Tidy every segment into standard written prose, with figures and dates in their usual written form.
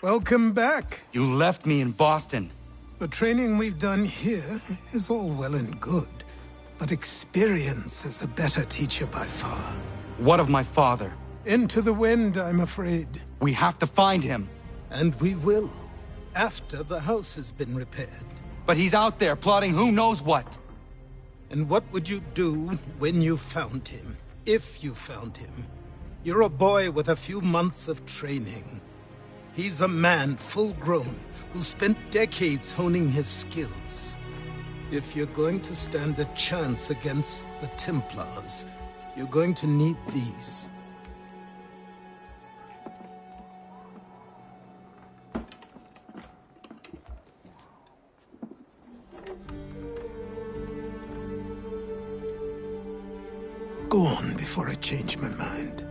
Welcome back. You left me in Boston. The training we've done here is all well and good, but experience is a better teacher by far. What of my father? Into the wind, I'm afraid. We have to find him. And we will, after the house has been repaired. But he's out there plotting who knows what. And what would you do when you found him? If you found him? You're a boy with a few months of training. He's a man full grown who spent decades honing his skills. If you're going to stand a chance against the Templars, you're going to need these. Go on before I change my mind.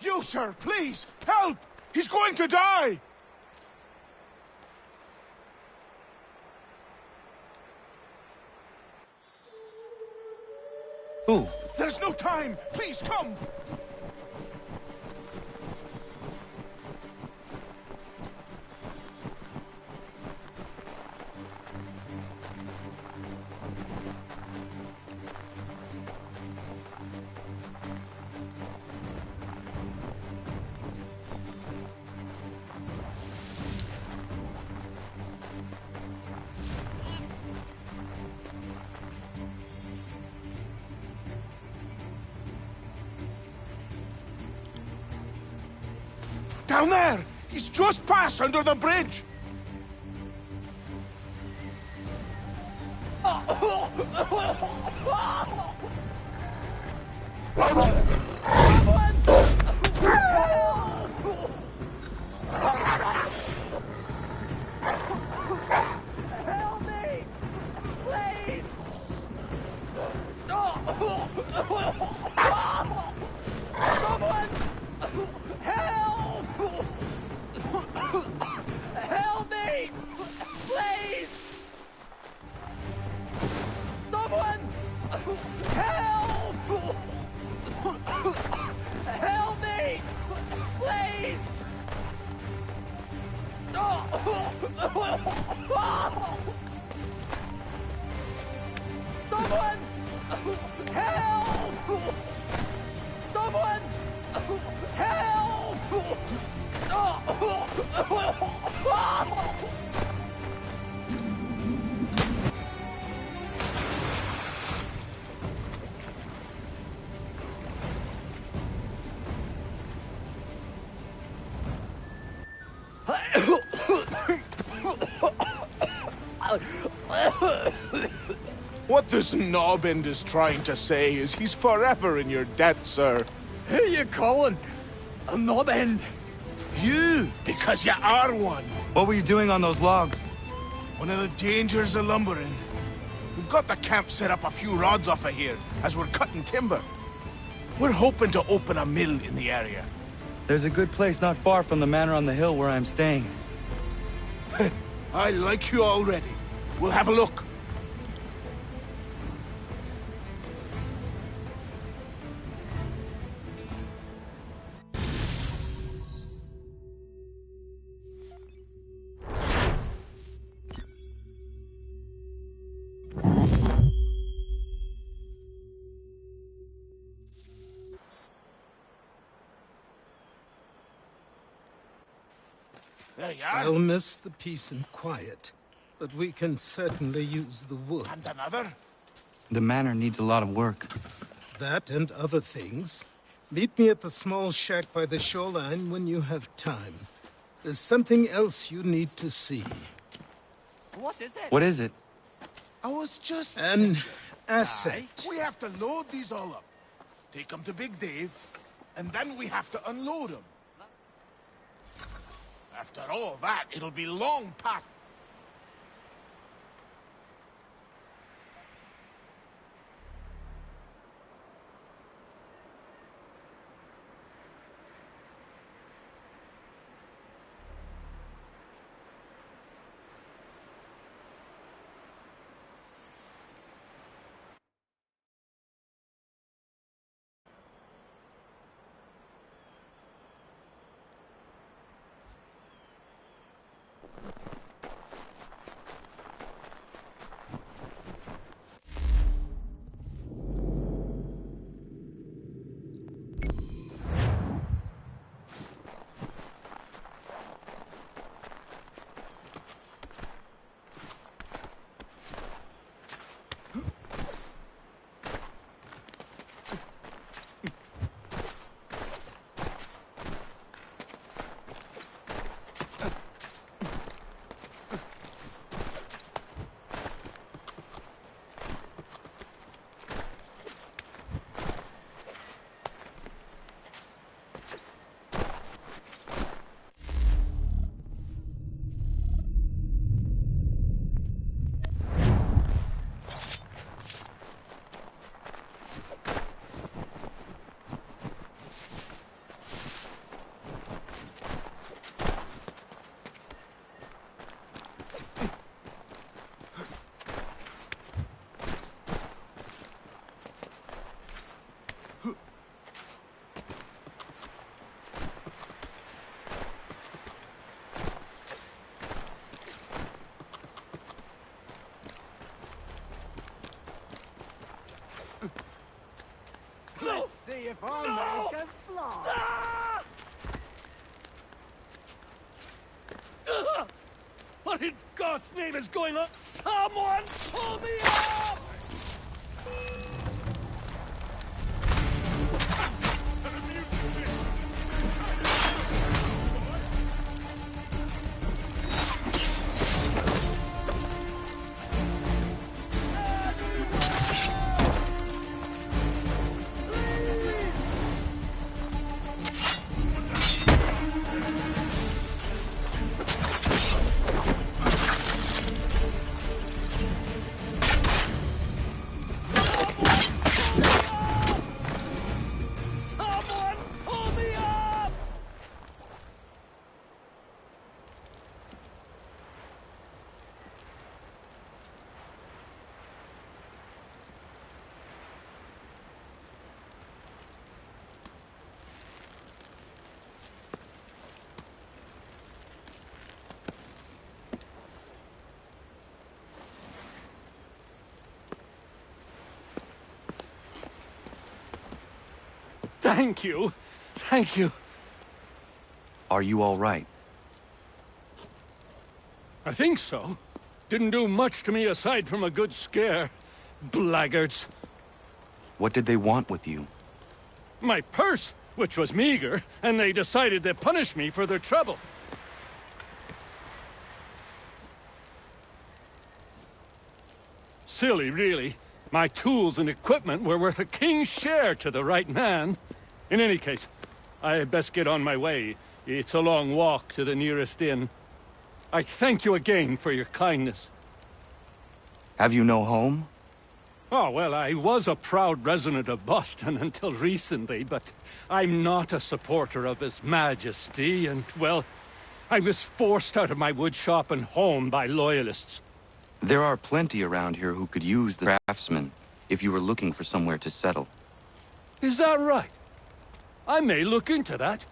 You, sir, please, help! He's going to die! Who? There's no time! Please, come! Down there! He's just passed under the bridge! Help me! Please! Someone! Help! Help me! Please! Someone! Help! Help me! Please! Someone! Help! Someone! Help! What this knobend is trying to say is he's forever in your debt, sir. Who you calling? A knob end? You, because you are one. What were you doing on those logs? One of the dangers of lumbering. We've got the camp set up a few rods off of here, as we're cutting timber. We're hoping to open a mill in the area. There's a good place not far from the manor on the hill where I'm staying. I like you already. We'll have a look. There you are. I'll miss the peace and quiet, but we can certainly use the wood. And another? The manor needs a lot of work. That and other things. Meet me at the small shack by the shoreline when you have time. There's something else you need to see. What is it? What is it? I was just... An asset. We have to load these all up. Take them to Big Dave, and then we have to unload them. After all that, it'll be long past... Let's see if our man can fly. What in God's name is going on? Someone pull me up! Someone pull me up! Thank you. Thank you. Are you all right? I think so. Didn't do much to me aside from a good scare. Blackguards. What did they want with you? My purse, which was meager, and they decided to punish me for their trouble. Silly, really. My tools and equipment were worth a king's share to the right man. In any case, I had best get on my way. It's a long walk to the nearest inn. I thank you again for your kindness. Have you no home? Oh, well, I was a proud resident of Boston until recently, but I'm not a supporter of His Majesty, and, well, I was forced out of my woodshop and home by loyalists. There are plenty around here who could use the craftsman if you were looking for somewhere to settle. Is that right? I may look into that.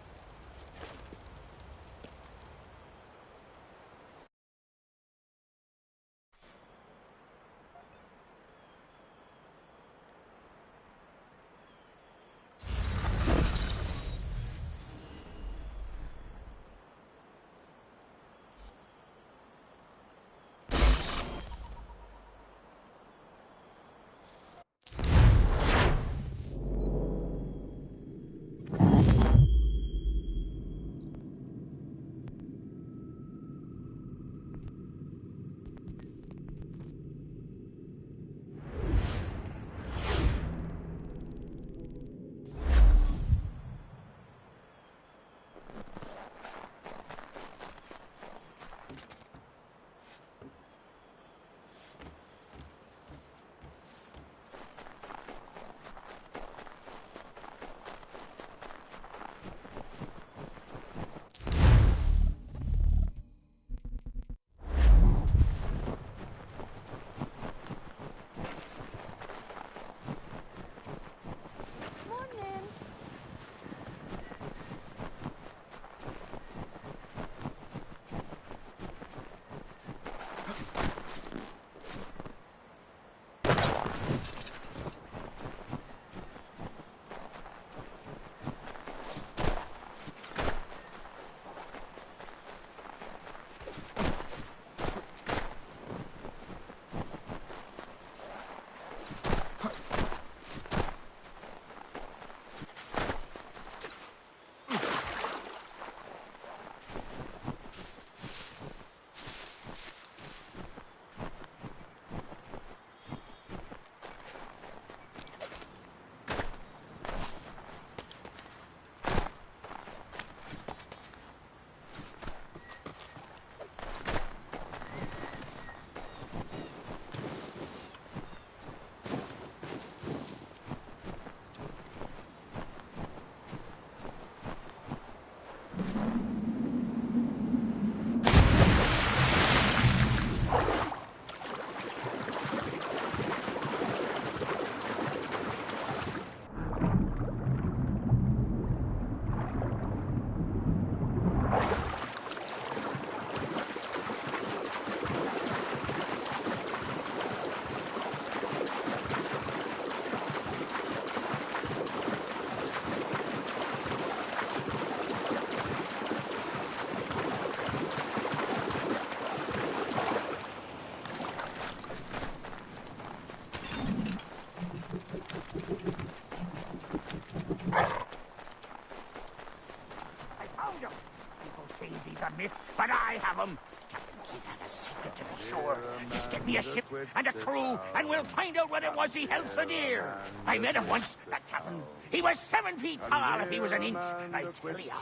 get me a ship and a crew, and we'll find out what it was he held so dear. I met him once, that captain. He was 7 feet tall if he was an inch. I tell ya.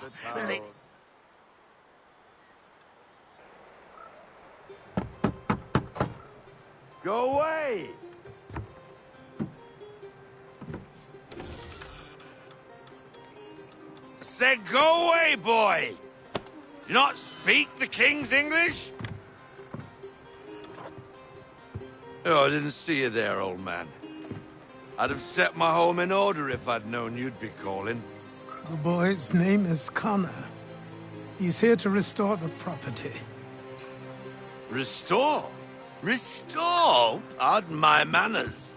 Go away! Said go away, boy! Do you not speak the King's English? Oh, I didn't see you there, old man. I'd have set my home in order if I'd known you'd be calling. The boy's name is Connor. He's here to restore the property. Restore? Restore? Pardon my manners.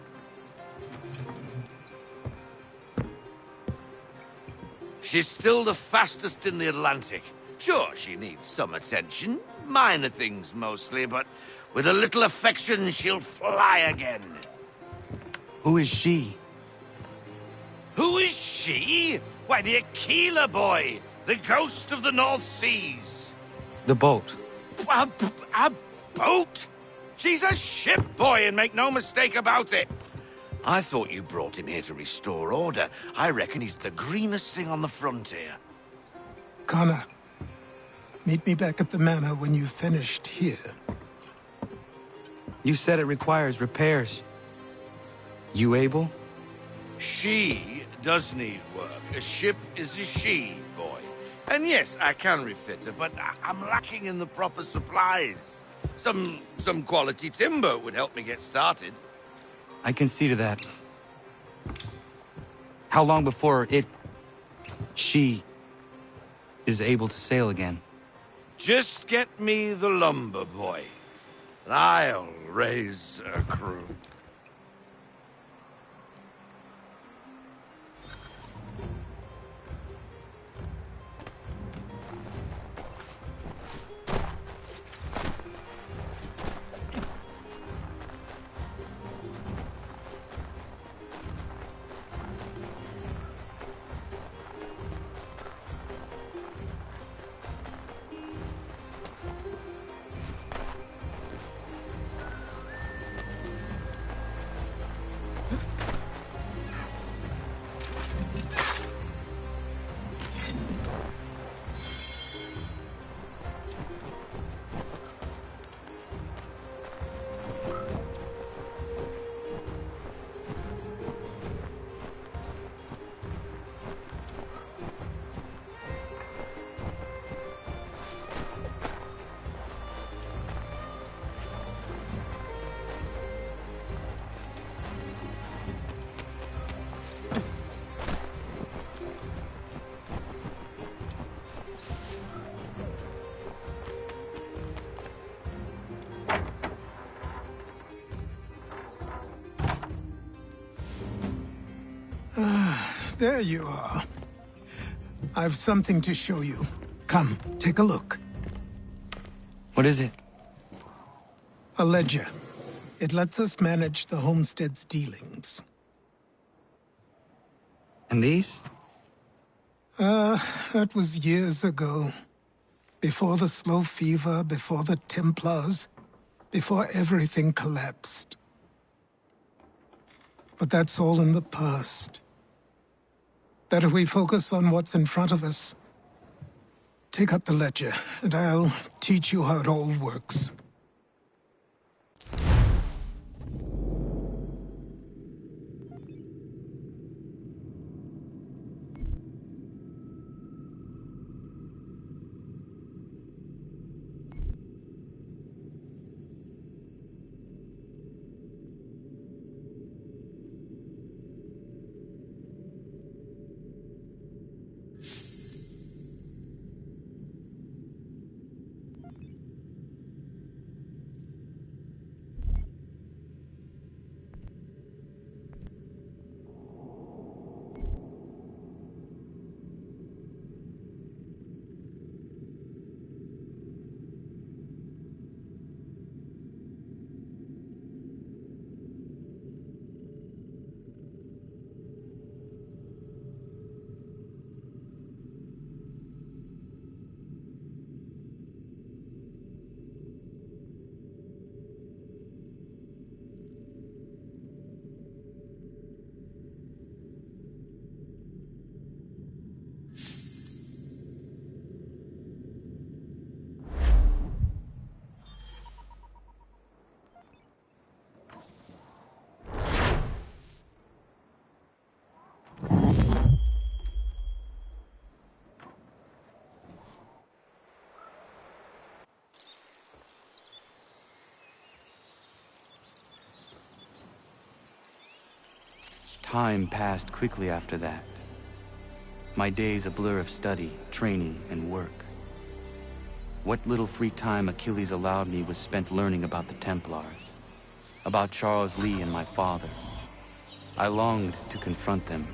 She's still the fastest in the Atlantic. Sure, she needs some attention. Minor things mostly, but with a little affection, she'll fly again. Who is she? Who is she? Why, the Aquila boy, the ghost of the North Seas. The boat. A boat? She's a ship, boy, and make no mistake about it. I thought you brought him here to restore order. I reckon he's the greenest thing on the frontier. Connor, meet me back at the manor when you've finished here. You said it requires repairs. You able? She does need work. A ship is a she, boy. And yes, I can refit her, but I'm lacking in the proper supplies. Some quality timber would help me get started. I can see to that. How long before she is able to sail again? Just get me the lumber, boy, and I'll raise a crew. There you are. I've something to show you. Come, take a look. What is it? A ledger. It lets us manage the homestead's dealings. And these? That was years ago. Before the slow fever, before the Templars, before everything collapsed. But that's all in the past. Better we focus on what's in front of us. Take up the ledger, and I'll teach you how it all works. Time passed quickly after that. My days a blur of study, training, and work. What little free time Achilles allowed me was spent learning about the Templars, about Charles Lee and my father. I longed to confront them,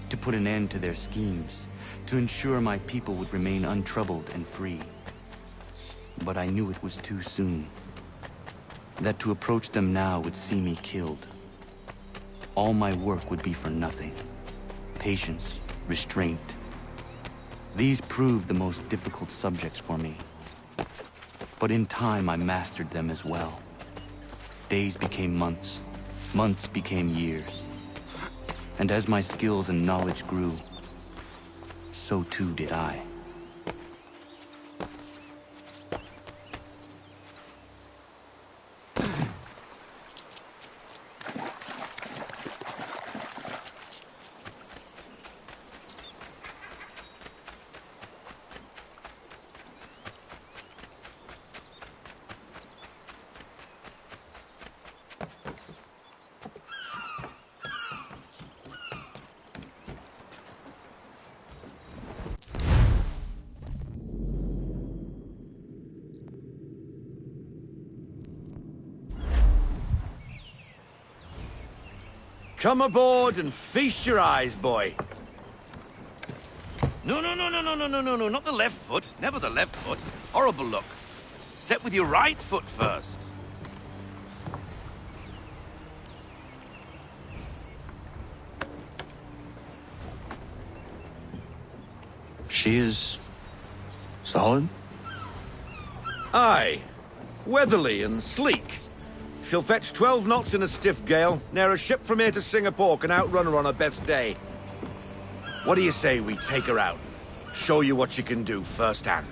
to put an end to their schemes, to ensure my people would remain untroubled and free. But I knew it was too soon, that to approach them now would see me killed. All my work would be for nothing. Patience, restraint. These proved the most difficult subjects for me. But in time, I mastered them as well. Days became months, months became years. And as my skills and knowledge grew, so too did I. Come aboard and feast your eyes, boy. No, not the left foot. Never the left foot. Horrible look. Step with your right foot first. She is solid? Aye. Weatherly and sleek. She'll fetch 12 knots in a stiff gale. Ne'er a ship from here to Singapore can outrun her on her best day. What do you say we take her out? Show you what she can do firsthand.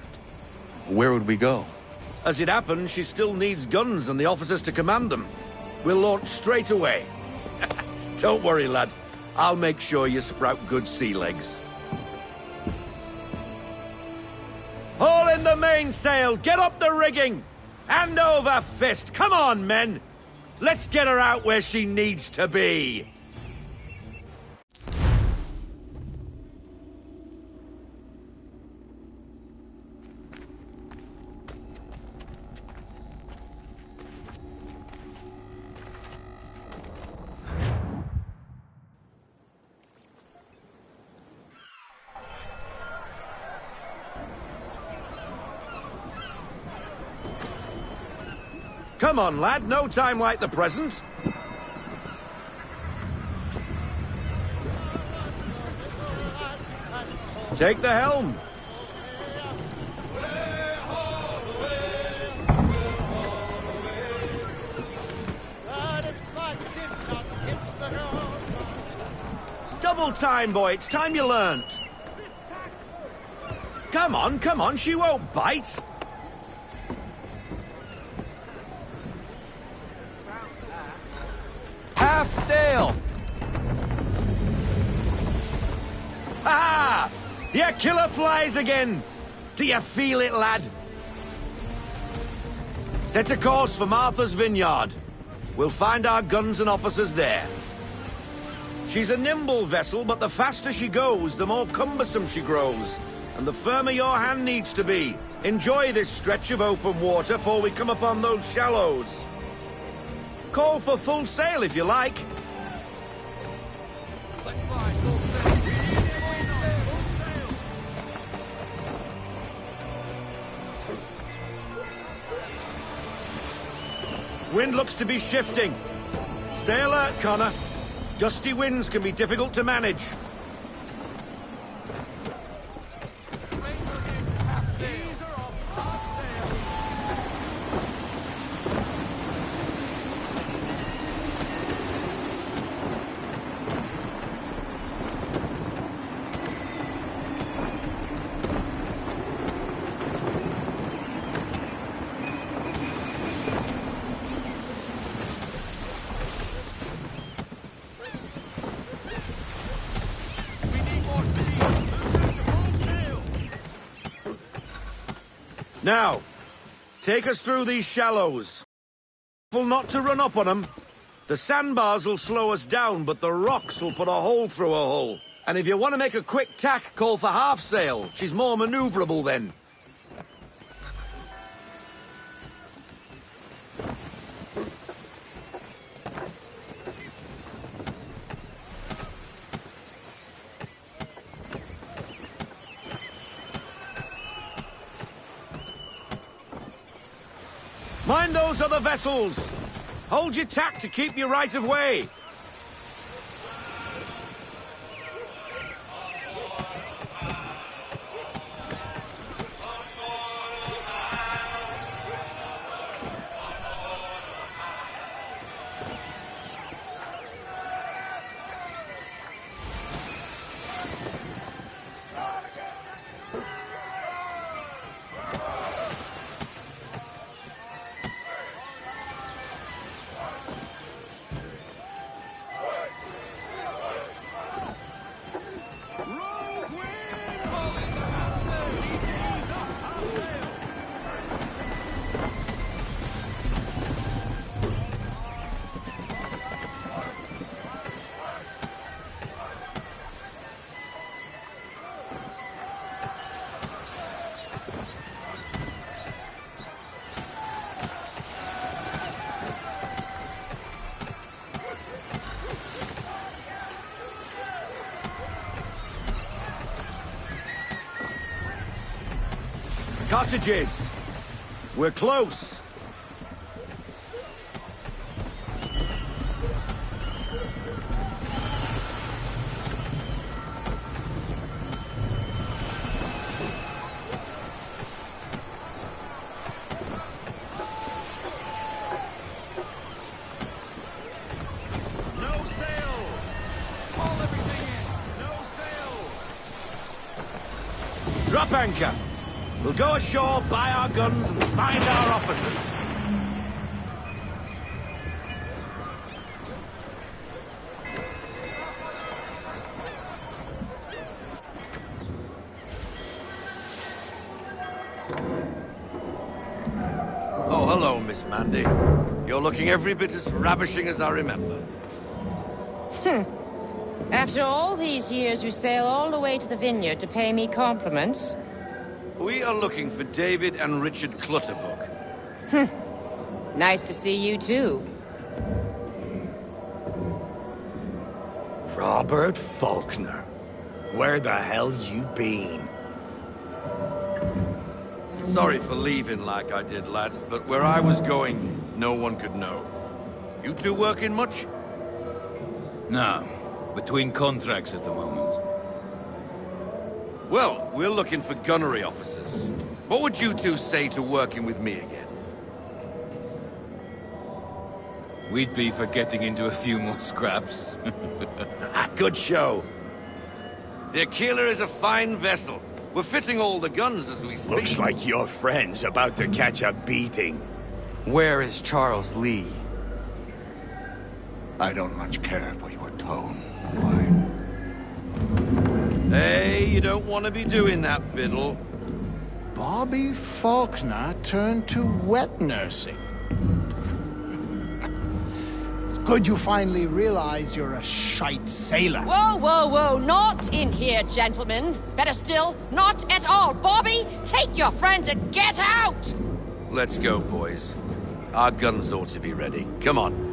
Where would we go? As it happens, she still needs guns and the officers to command them. We'll launch straight away. Don't worry, lad. I'll make sure you sprout good sea legs. Haul in the mainsail! Get up the rigging! Hand over fist! Come on, men! Let's get her out where she needs to be! Come on, lad. No time like the present. Take the helm. Double time, boy. It's time you learned. Come on. She won't bite. Half sail! Ah! The killer flies again! Do you feel it, lad? Set a course for Martha's Vineyard. We'll find our guns and officers there. She's a nimble vessel, but the faster she goes, the more cumbersome she grows. And the firmer your hand needs to be. Enjoy this stretch of open water before we come upon those shallows. Call for full sail if you like. Wind looks to be shifting. Stay alert, Connor. Gusty winds can be difficult to manage. Now, take us through these shallows. Careful not to run up on them. The sandbars will slow us down, but the rocks will put a hole through a hole. And if you want to make a quick tack, call for half sail. She's more maneuverable then. Mind those other vessels! Hold your tack to keep your right of way! Cottages! We're close! No sail! Haul everything in! No sail! Drop anchor! We'll go ashore, buy our guns, and find our officers. Oh, hello, Miss Mandy. You're looking every bit as ravishing as I remember. After all these years, you sail all the way to the vineyard to pay me compliments? We are looking for David and Richard Clutterbuck. Nice to see you, too. Robert Faulkner. Where the hell you been? Sorry for leaving like I did, lads, but where I was going, no one could know. You two working much? No. Between contracts at the moment. Well, we're looking for gunnery officers. What would you two say to working with me again? We'd be for getting into a few more scraps. Good show. The Aquila is a fine vessel. We're fitting all the guns as we speak. Looks like your friend's about to catch a beating. Where is Charles Lee? I don't much care for your tone. Hey, you don't want to be doing that, Biddle. Bobby Faulkner turned to wet nursing. It's good you finally realize you're a shite sailor. Whoa, whoa, whoa, not in here, gentlemen. Better still, not at all. Bobby, take your friends and get out! Let's go, boys. Our guns ought to be ready. Come on.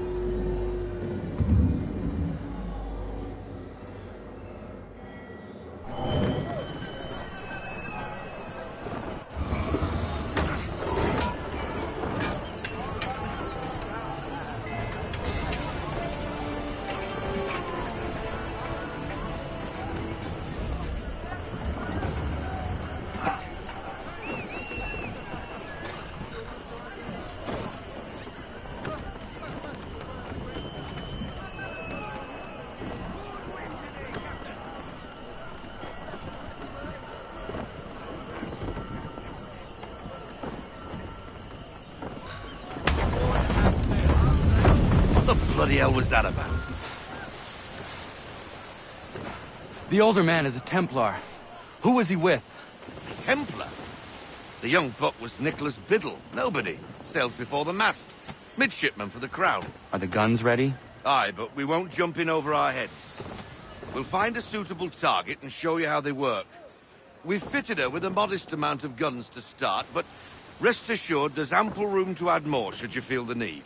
What the hell was that about? The older man is a Templar. Who was he with? Templar? The young buck was Nicholas Biddle. Nobody. Sails before the mast. Midshipman for the Crown. Are the guns ready? Aye, but we won't jump in over our heads. We'll find a suitable target and show you how they work. We've fitted her with a modest amount of guns to start, but rest assured there's ample room to add more should you feel the need.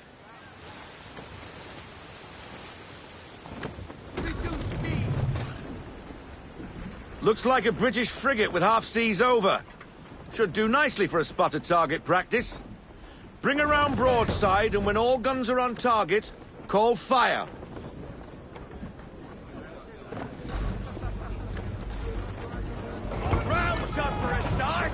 Looks like a British frigate with half seas over. Should do nicely for a spotted target practice. Bring around broadside, and when all guns are on target, call fire. Round shot for a start.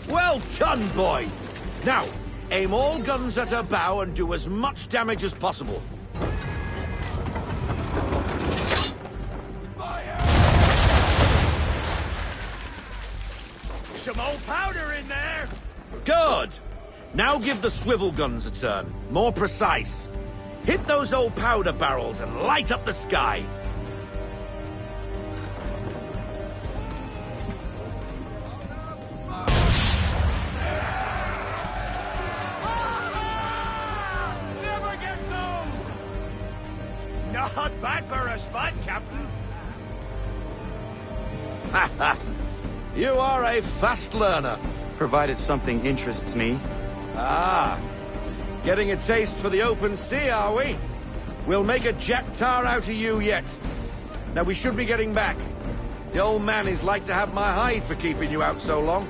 Well done, boy! Now, aim all guns at her bow and do as much damage as possible. Some old powder in there. Good! Now give the swivel guns a turn. More precise. Hit those old powder barrels and light up the sky. Never gets old. Not bad for a spot, Captain. Ha ha! You are a fast learner. Provided something interests me. Ah, getting a taste for the open sea, are we? We'll make a jack tar out of you yet. Now we should be getting back. The old man is like to have my hide for keeping you out so long.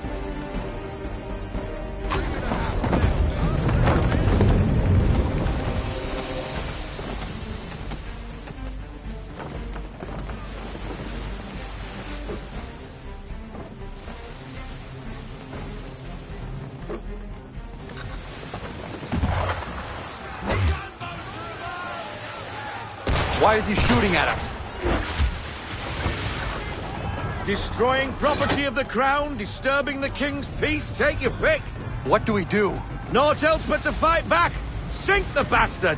Why is he shooting at us? Destroying property of the crown, disturbing the king's peace, take your pick. What do we do? Naught else but to fight back. Sink the bastard.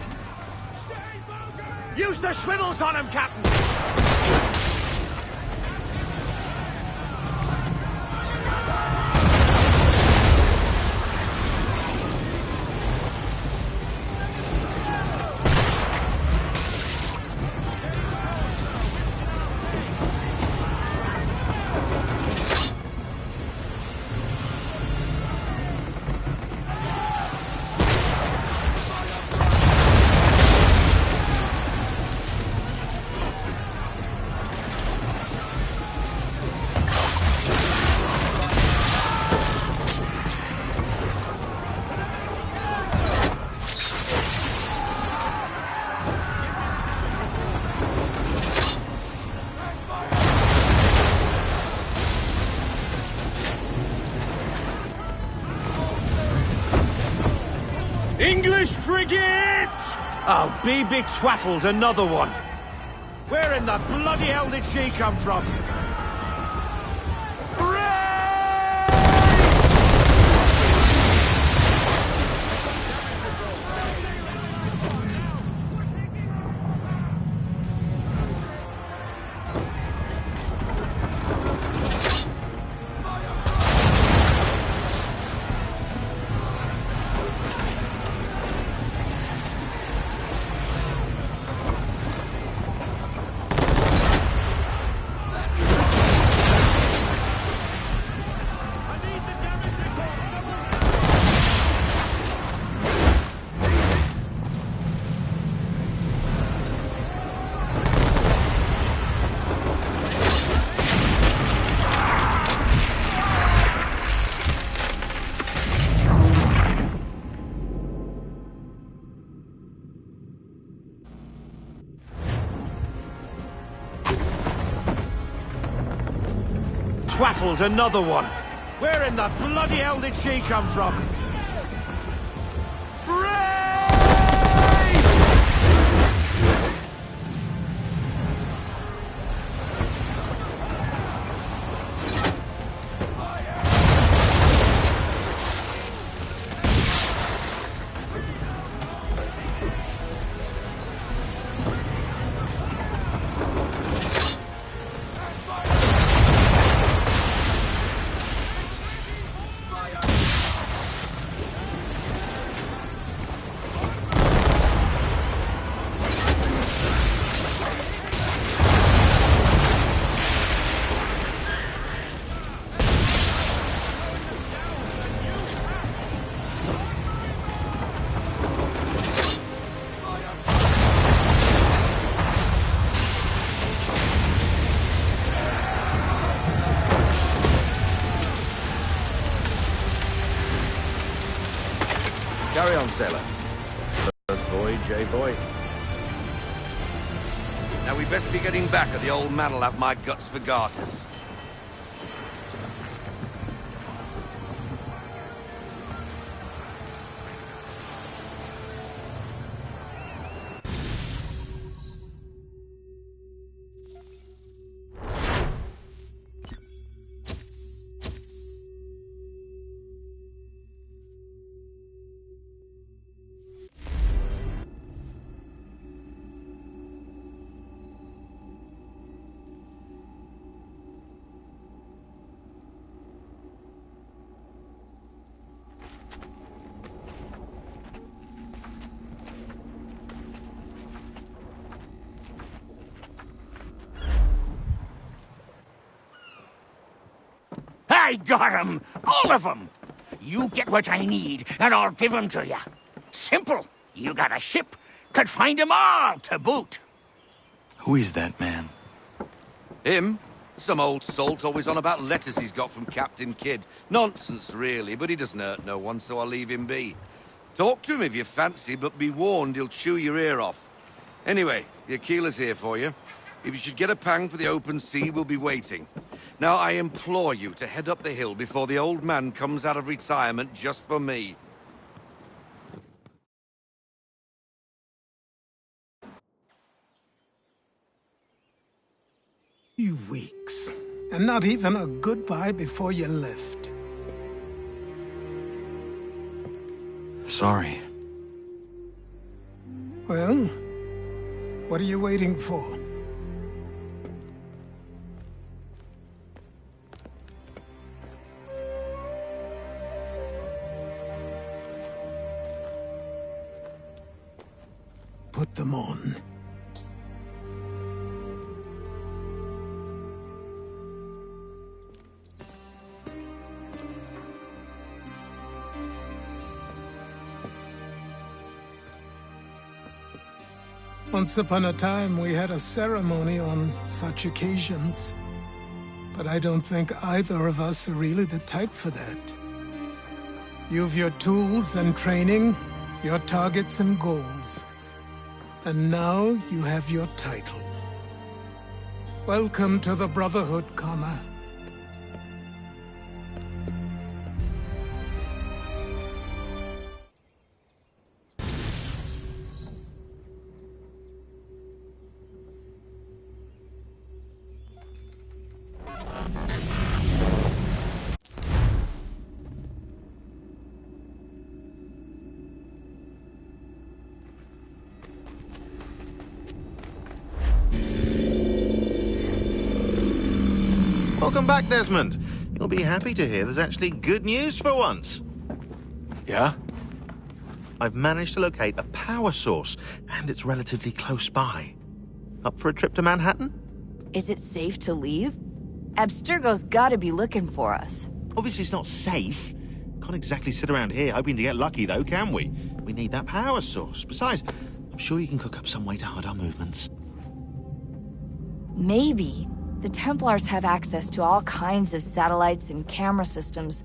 Use the swivels on him, Captain. English frigate! Oh, be betwattled, another one. Where in the bloody hell did she come from? Twattled, another one. Where in the bloody hell did she come from? Carry on, sailor. First voyage, eh, boy? Now we best be getting back, or the old man'll have my guts for garters. I got 'em! All of 'em! You get what I need, and I'll give 'em to you. Simple. You got a ship, could find 'em all to boot. Who is that man? Him? Some old salt always on about letters he's got from Captain Kidd. Nonsense, really, but he doesn't hurt no one, so I'll leave him be. Talk to him if you fancy, but be warned he'll chew your ear off. Anyway, the Aquila's here for you. If you should get a pang for the open sea, we'll be waiting. Now, I implore you to head up the hill before the old man comes out of retirement just for me. You weeks. And not even a goodbye before you left. Sorry. Well, what are you waiting for? Put them on. Once upon a time, we had a ceremony on such occasions. But I don't think either of us are really the type for that. You've your tools and training, your targets and goals. And now you have your title. Welcome to the Brotherhood, Connor. Welcome back, Desmond. You'll be happy to hear there's actually good news for once. Yeah? I've managed to locate a power source, and it's relatively close by. Up for a trip to Manhattan? Is it safe to leave? Abstergo's gotta be looking for us. Obviously it's not safe. Can't exactly sit around here hoping to get lucky, though, can we? We need that power source. Besides, I'm sure you can cook up some way to hide our movements. Maybe. The Templars have access to all kinds of satellites and camera systems.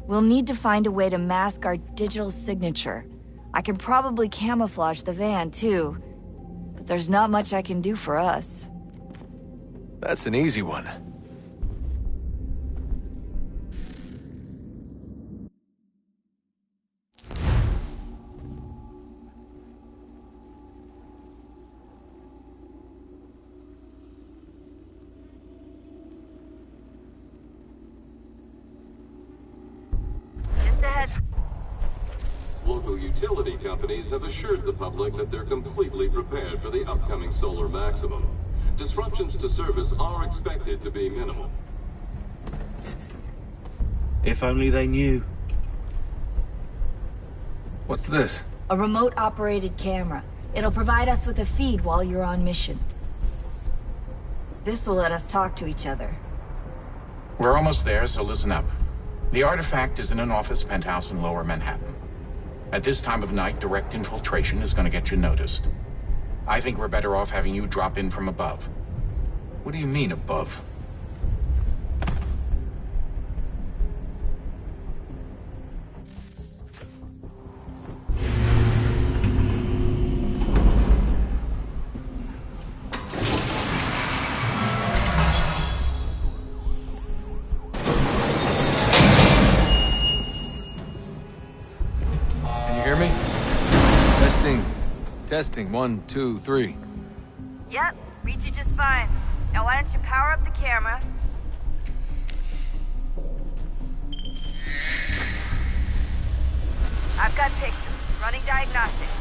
We'll need to find a way to mask our digital signature. I can probably camouflage the van, too. But there's not much I can do for us. That's an easy one. Local utility companies have assured the public that they're completely prepared for the upcoming solar maximum. Disruptions to service are expected to be minimal. If only they knew. What's this? A remote-operated camera. It'll provide us with a feed while you're on mission. This will let us talk to each other. We're almost there, so listen up. The artifact is in an office penthouse in Lower Manhattan. At this time of night, direct infiltration is going to get you noticed. I think we're better off having you drop in from above. What do you mean, above? Testing. 1, 2, 3. Yep, reach you just fine. Now why don't you power up the camera? I've got pictures. Running diagnostics.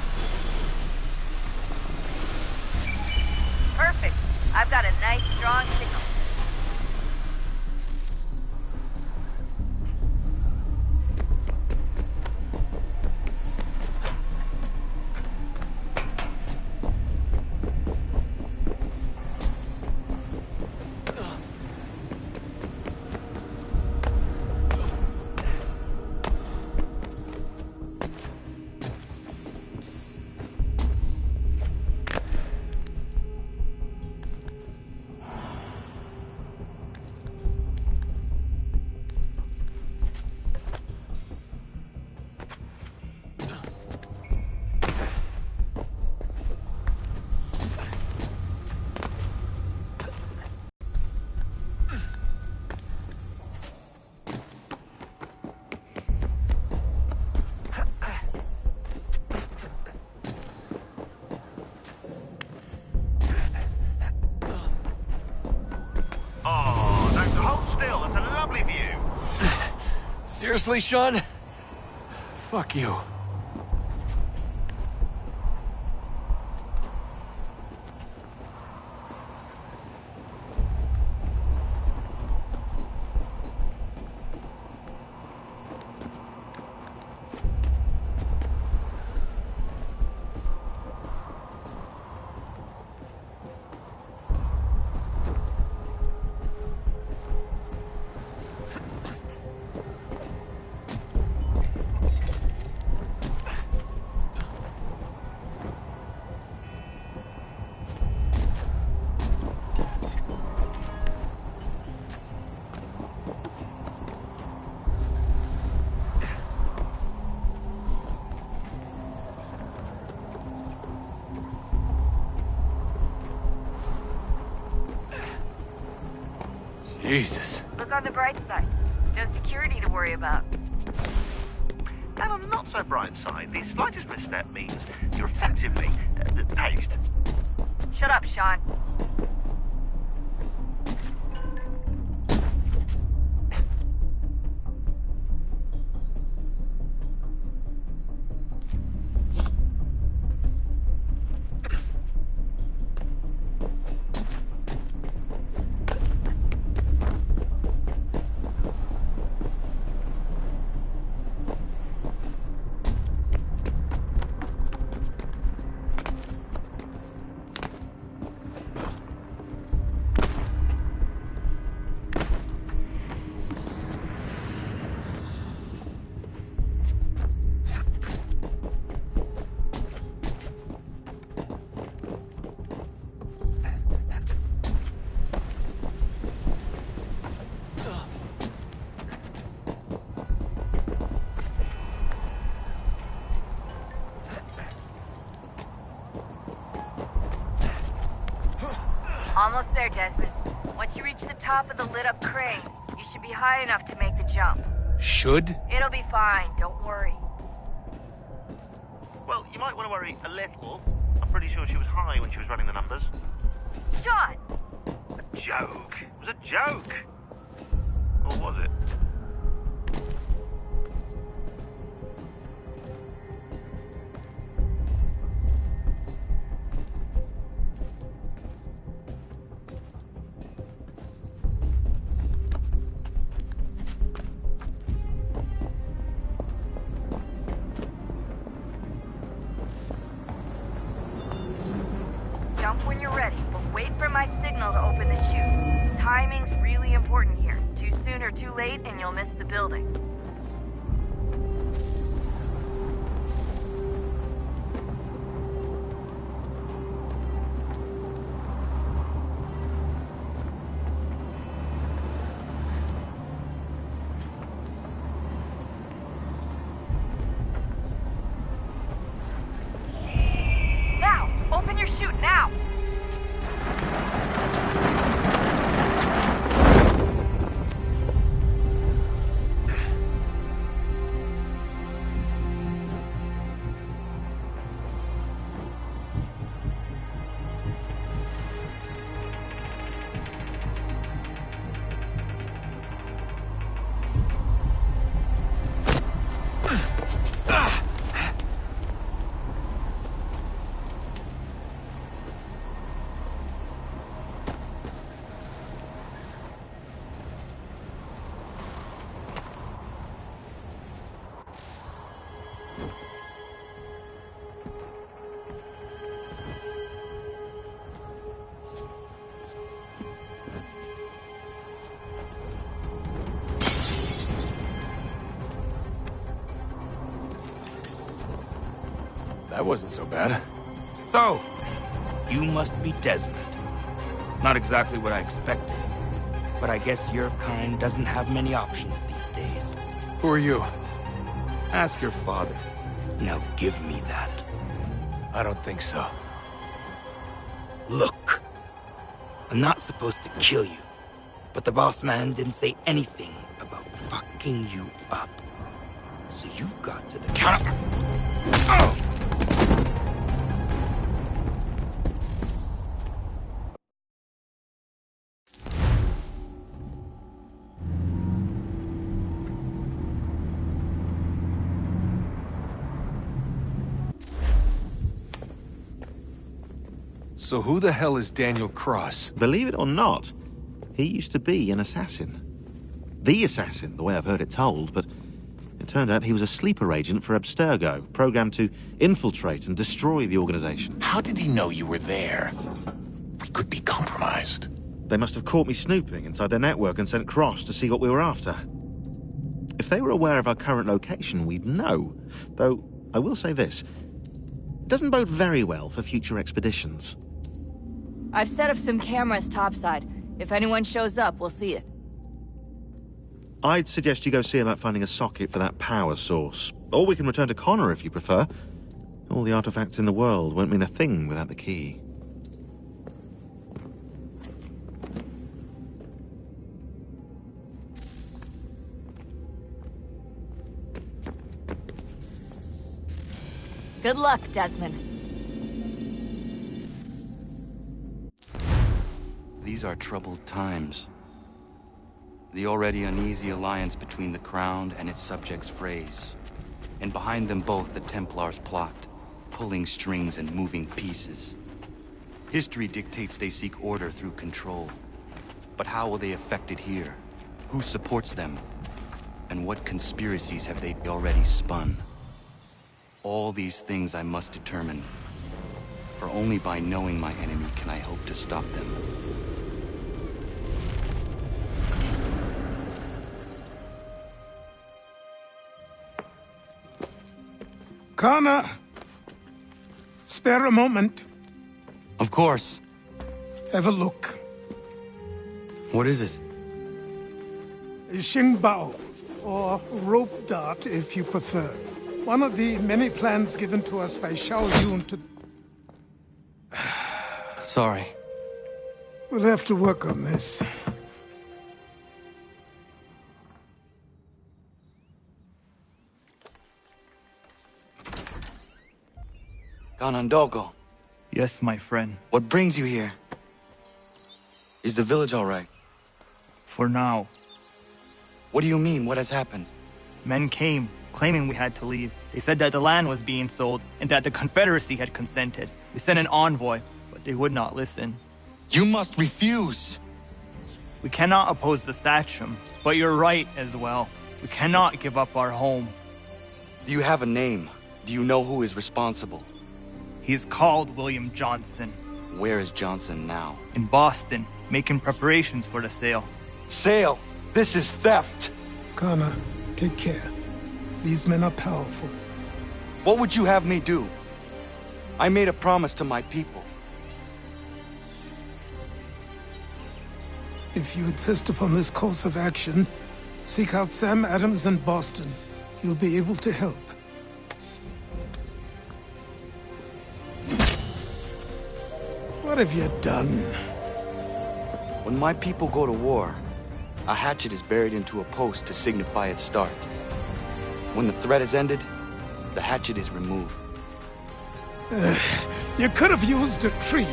Perfect. I've got a nice, strong signal. Seriously, Sean? Fuck you. Jesus. Look on the bright side. No security to worry about. And on the not so bright side, the slightest misstep means you're effectively paged. Shut up, Sean. Almost there, Desmond. Once you reach the top of the lit-up crane, you should be high enough to make the jump. Should? It'll be fine, don't worry. Well, you might want to worry a little. I'm pretty sure she was high when she was running the numbers. Sean! A joke. It was a joke. Or was it? Jump when you're ready, but wait for my signal to open the chute. Timing's really important here. Too soon or too late, and you'll miss the building. Now! Open your chute, now! That wasn't so bad. So, you must be Desmond. Not exactly what I expected. But I guess your kind doesn't have many options these days. Who are you? Ask your father. Now give me that. I don't think so. Look. I'm not supposed to kill you. But the boss man didn't say anything about fucking you up. So you've got to the counter. Oh! So who the hell is Daniel Cross? Believe it or not, he used to be an assassin. The assassin, the way I've heard it told, but it turned out he was a sleeper agent for Abstergo, programmed to infiltrate and destroy the organization. How did he know you were there? We could be compromised. They must have caught me snooping inside their network and sent Cross to see what we were after. If they were aware of our current location, we'd know. Though, I will say this. It doesn't bode very well for future expeditions. I've set up some cameras topside. If anyone shows up, we'll see it. I'd suggest you go see about finding a socket for that power source. Or we can return to Connor if you prefer. All the artifacts in the world won't mean a thing without the key. Good luck, Desmond. These are troubled times. The already uneasy alliance between the Crown and its subjects frays. And behind them both the Templars plot, pulling strings and moving pieces. History dictates they seek order through control. But how will they affect it here? Who supports them? And what conspiracies have they already spun? All these things I must determine. For only by knowing my enemy can I hope to stop them. Connor! Spare a moment. Of course. Have a look. What is it? A Xingbao, or rope dart if you prefer. One of the many plans given to us by Xiao Yun to... Sorry. We'll have to work on this. Ganondogo. Yes, my friend. What brings you here? Is the village all right? For now. What do you mean? What has happened? Men came, claiming we had to leave. They said that the land was being sold, and that the Confederacy had consented. We sent an envoy, but they would not listen. You must refuse! We cannot oppose the Sachem, but you're right as well. We cannot give up our home. Do you have a name? Do you know who is responsible? He's called William Johnson. Where is Johnson now? In Boston, making preparations for the sale. Sale? This is theft! Connor, take care. These men are powerful. What would you have me do? I made a promise to my people. If you insist upon this course of action, seek out Sam Adams in Boston. He'll be able to help. What have you done? When my people go to war, a hatchet is buried into a post to signify its start. When the threat is ended, the hatchet is removed. You could have used a tree.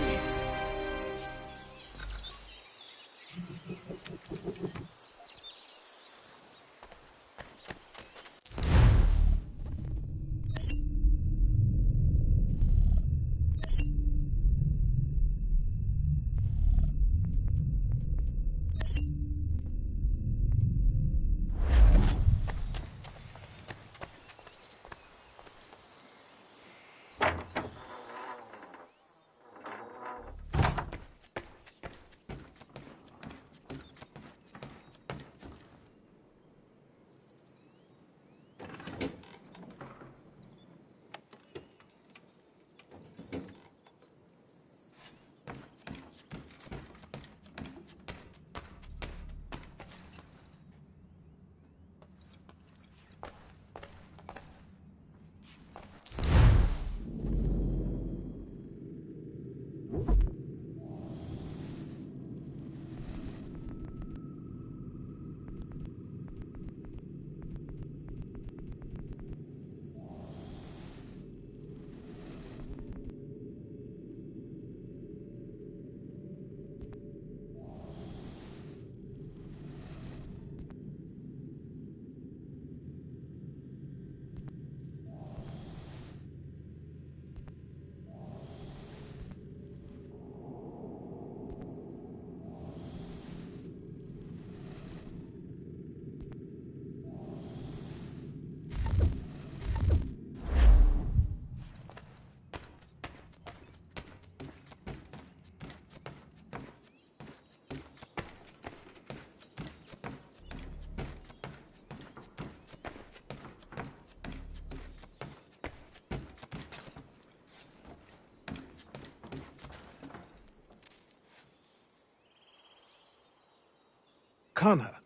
Connor.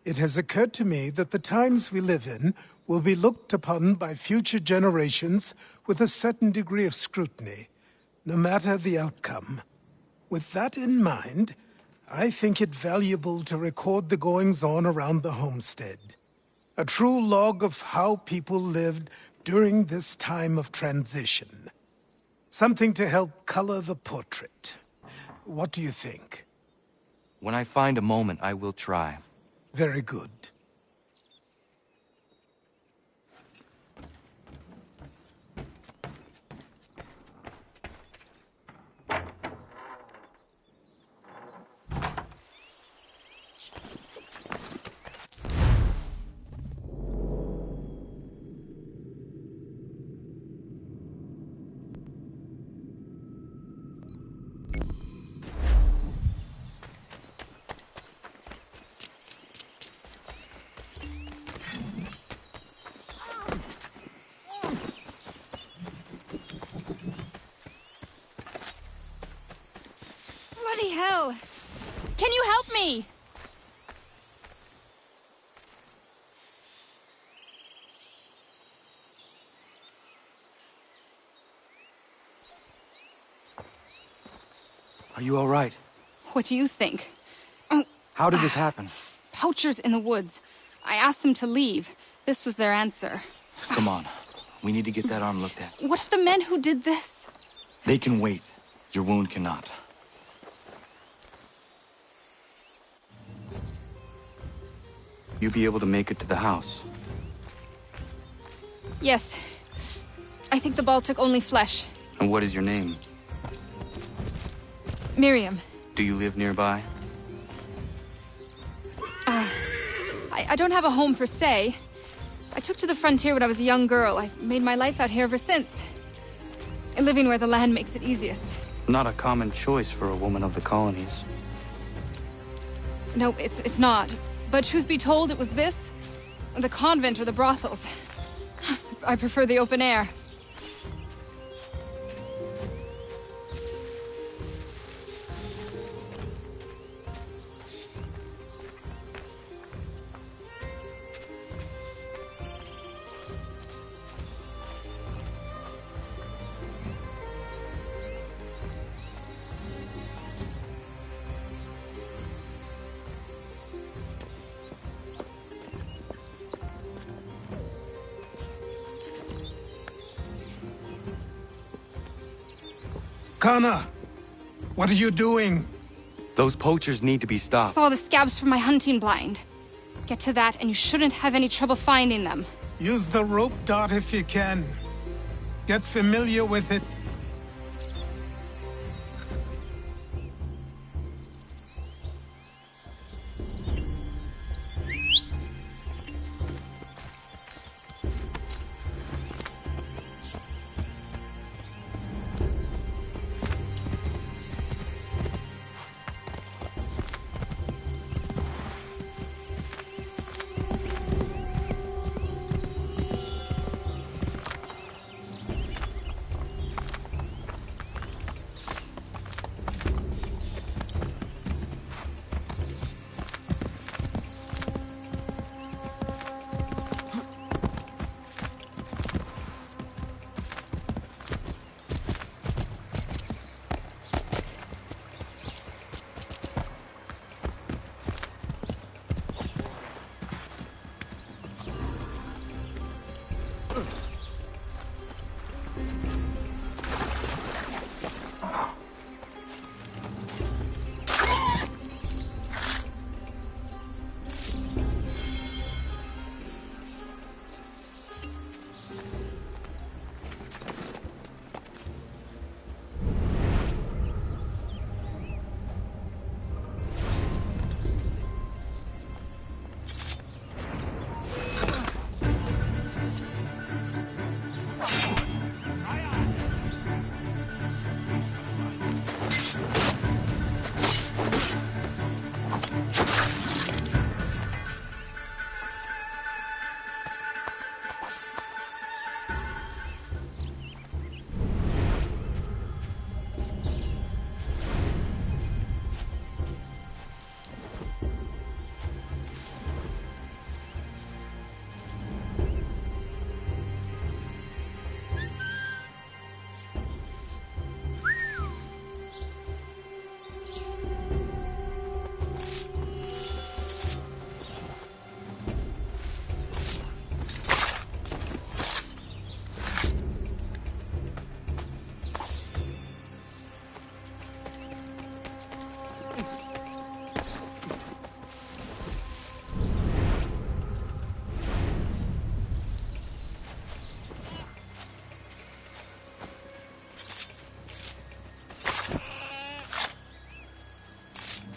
It has occurred to me that the times we live in will be looked upon by future generations with a certain degree of scrutiny, no matter the outcome. With that in mind, I think it valuable to record the goings-on around the homestead. A true log of how people lived during this time of transition. Something to help color the portrait. What do you think? When I find a moment, I will try. Very good. Bloody hell! Can you help me? Are you all right? What do you think? How did this happen? Poachers in the woods. I asked them to leave. This was their answer. Come on. We need to get that arm looked at. What if the men who did this? They can wait. Your wound cannot. You be able to make it to the house? Yes. I think the ball took only flesh. And what is your name? Miriam. Do you live nearby? I don't have a home per se. I took to the frontier when I was a young girl. I've made my life out here ever since. Living where the land makes it easiest. Not a common choice for a woman of the colonies. No, it's not. But truth be told, it was this, the convent or the brothels. I prefer the open air. Connor! What are you doing? Those poachers need to be stopped. Saw the scabs from my hunting blind. Get to that, and you shouldn't have any trouble finding them. Use the rope dart if you can. Get familiar with it.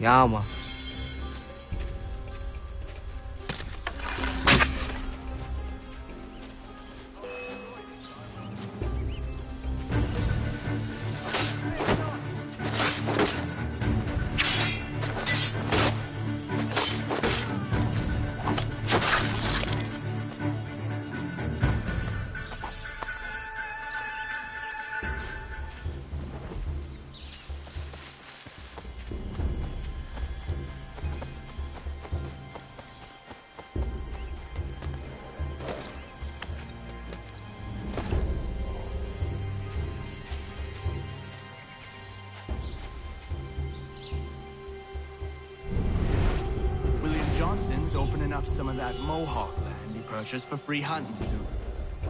Yama. Johnson's opening up some of that Mohawk land he purchased for free hunting soon.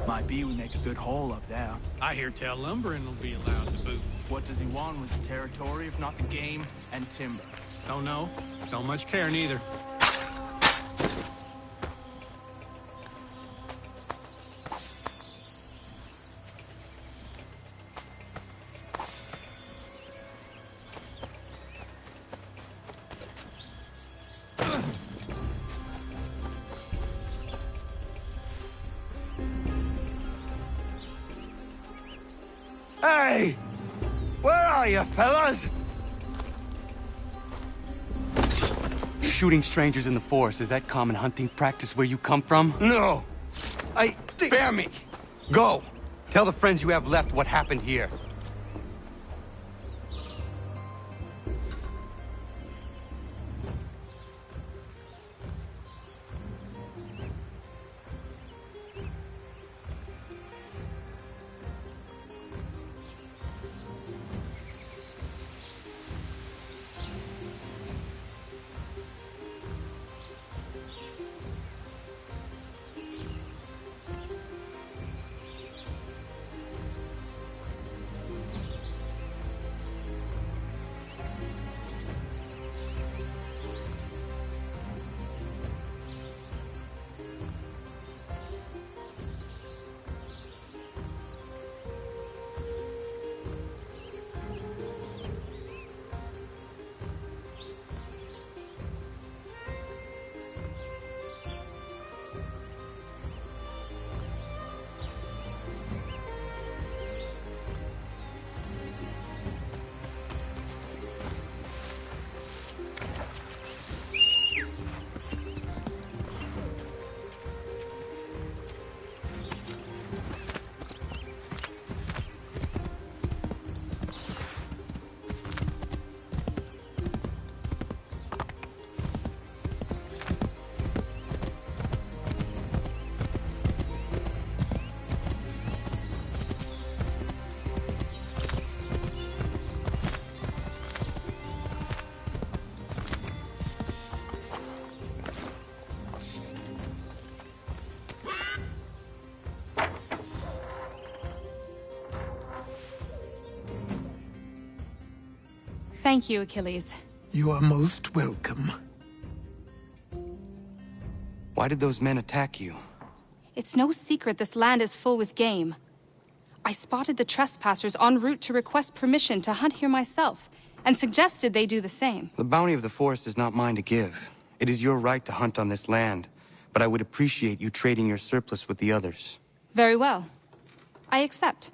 Might be we make a good haul up there. I hear tell lumbering will be allowed to boot. What does he want with the territory if not the game and timber? Don't know. Don't much care neither. Hey! Where are you, fellas? Shooting strangers in the forest, is that common hunting practice where you come from? No. Spare me. Go! Tell the friends you have left what happened here. Thank you, Achilles. You are most welcome. Why did those men attack you? It's no secret this land is full with game. I spotted the trespassers en route to request permission to hunt here myself, and suggested they do the same. The bounty of the forest is not mine to give. It is your right to hunt on this land, but I would appreciate you trading your surplus with the others. Very well. I accept.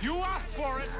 You asked for it!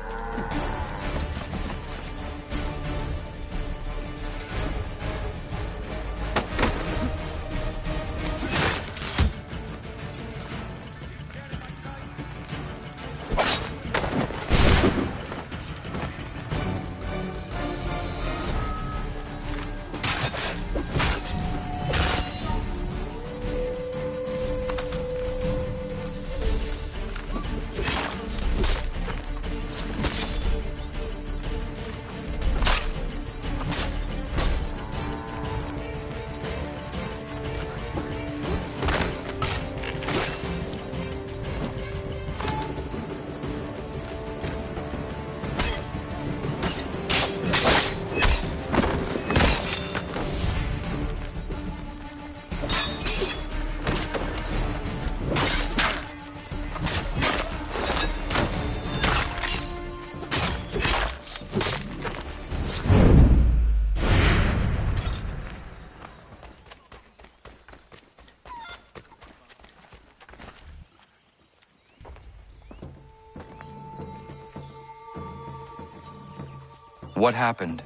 What happened?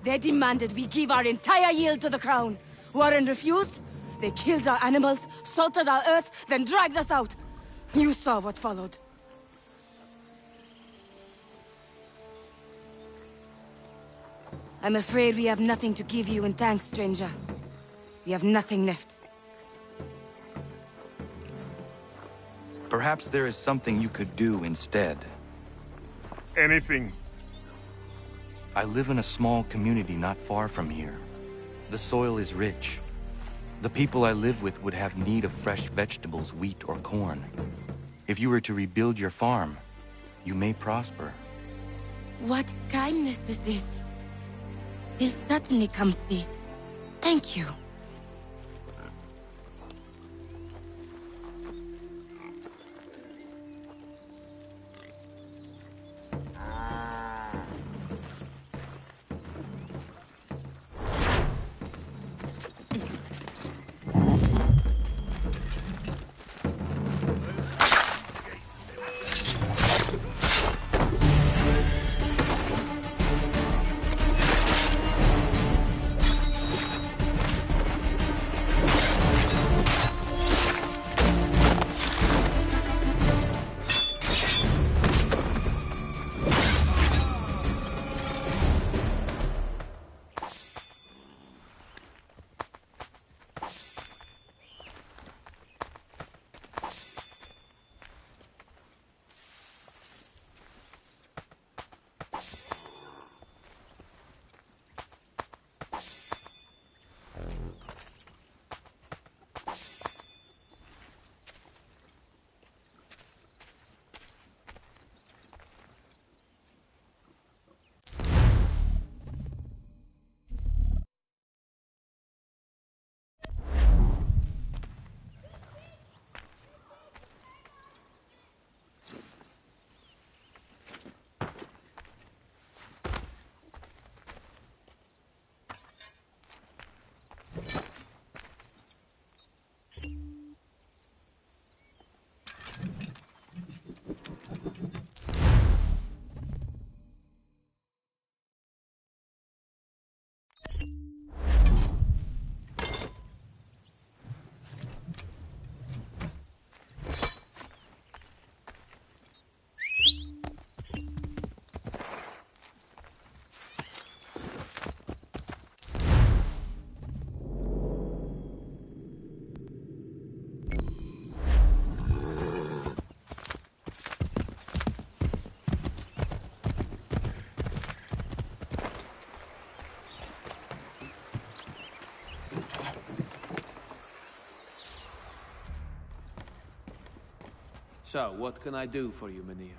They demanded we give our entire yield to the crown. Warren refused. They killed our animals, salted our earth, then dragged us out. You saw what followed. I'm afraid we have nothing to give you in thanks, stranger. We have nothing left. Perhaps there is something you could do instead. Anything. I live in a small community not far from here. The soil is rich. The people I live with would have need of fresh vegetables, wheat, or corn. If you were to rebuild your farm, you may prosper. What kindness is this? We'll certainly come see. Thank you. So, what can I do for you, Mynheer?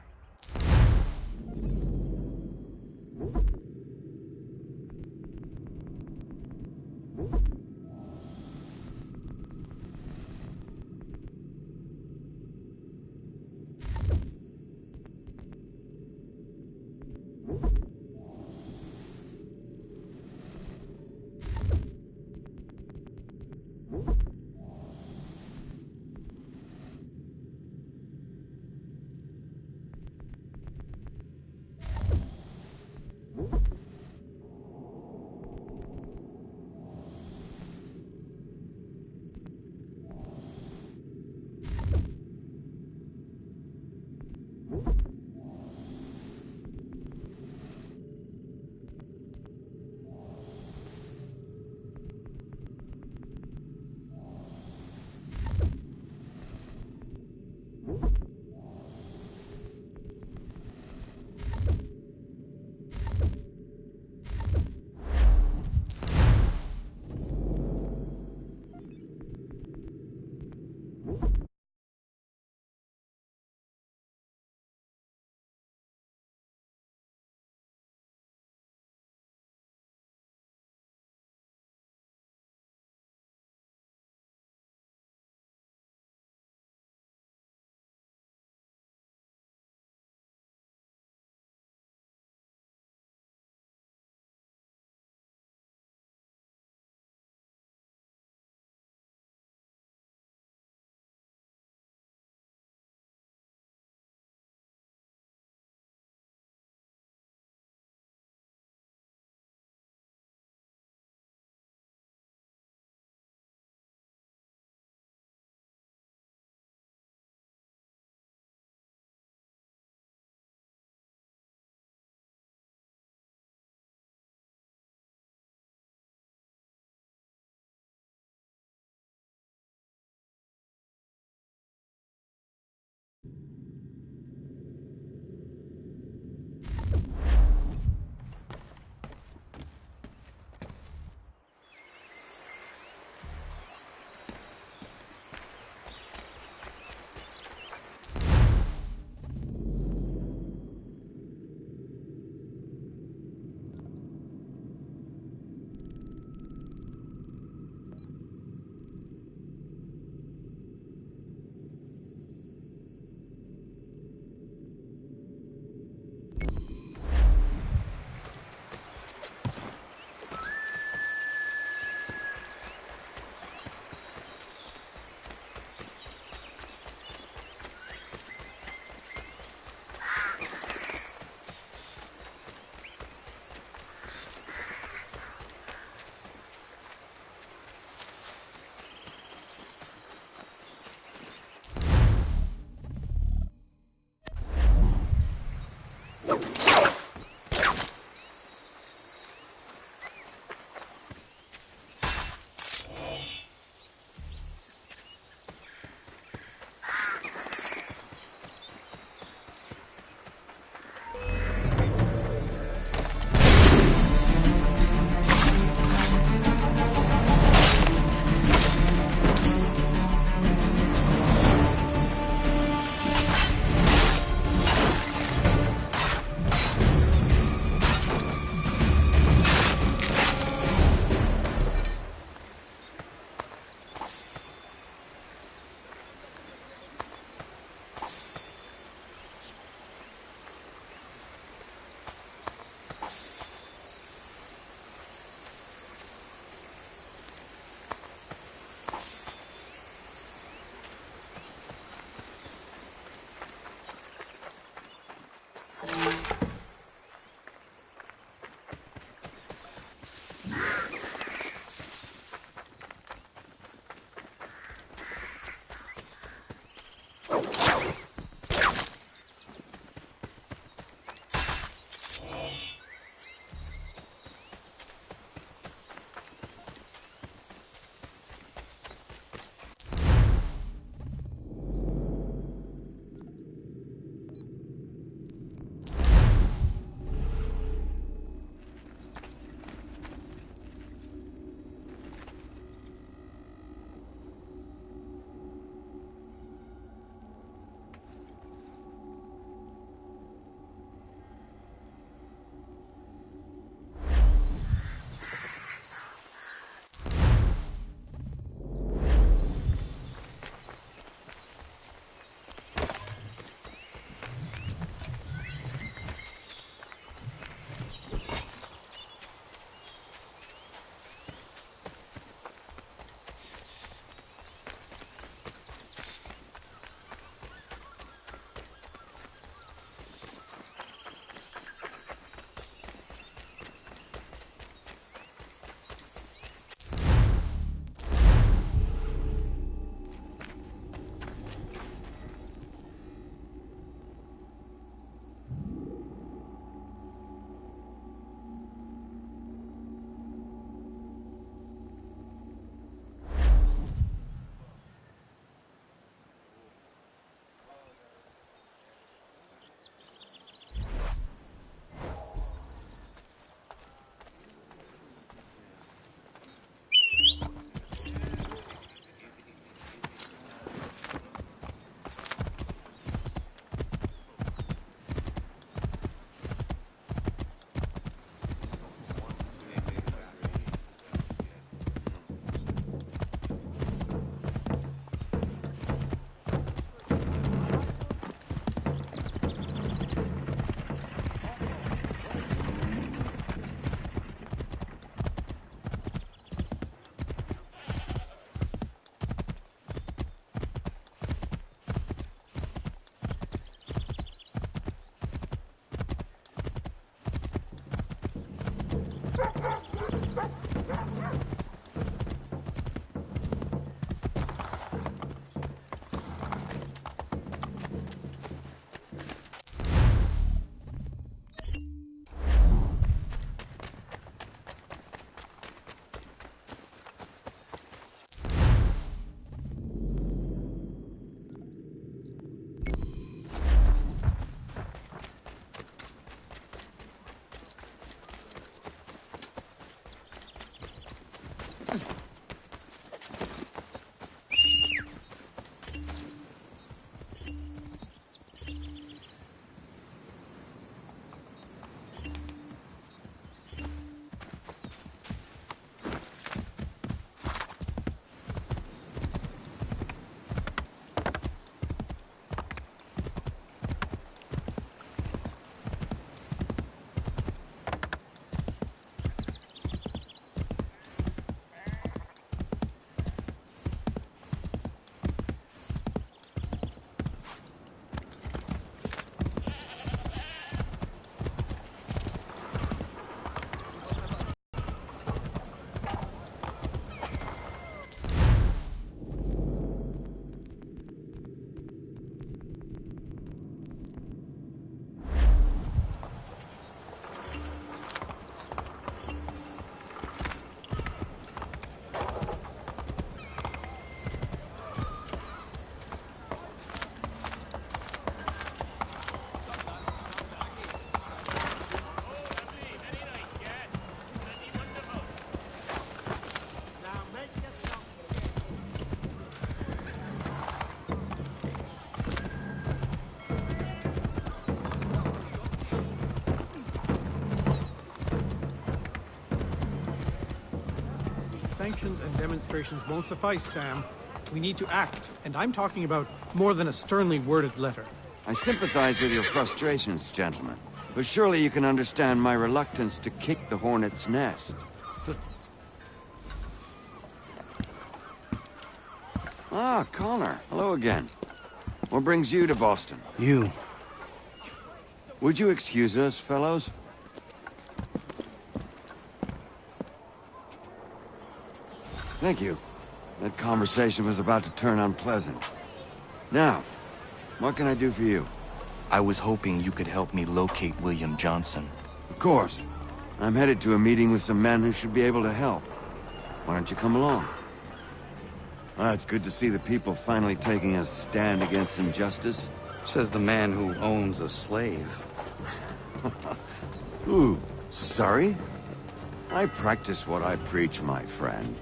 Sanctions and demonstrations won't suffice, Sam. We need to act, and I'm talking about more than a sternly worded letter. I sympathize with your frustrations, gentlemen. But surely you can understand my reluctance to kick the hornet's nest. Ah, Connor. Hello again. What brings you to Boston? You. Would you excuse us, fellows? Thank you. That conversation was about to turn unpleasant. Now, what can I do for you? I was hoping you could help me locate William Johnson. Of course. I'm headed to a meeting with some men who should be able to help. Why don't you come along? Ah, it's good to see the people finally taking a stand against injustice. Says the man who owns a slave. Ooh, sorry? I practice what I preach, my friend.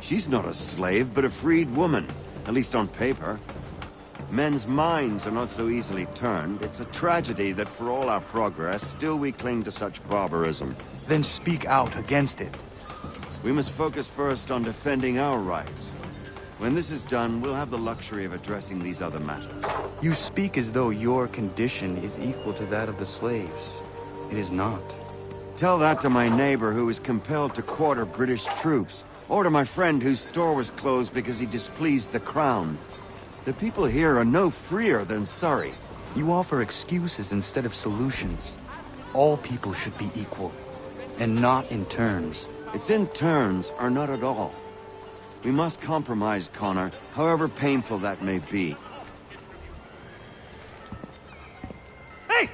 She's not a slave, but a freed woman. At least on paper. Men's minds are not so easily turned. It's a tragedy that for all our progress, still we cling to such barbarism. Then speak out against it. We must focus first on defending our rights. When this is done, we'll have the luxury of addressing these other matters. You speak as though your condition is equal to that of the slaves. It is not. Tell that to my neighbor who was compelled to quarter British troops, or to my friend whose store was closed because he displeased the crown. The people here are no freer than Surrey. You offer excuses instead of solutions. All people should be equal, and not in turns. It's in turns, or not at all. We must compromise, Connor, however painful that may be. Hey!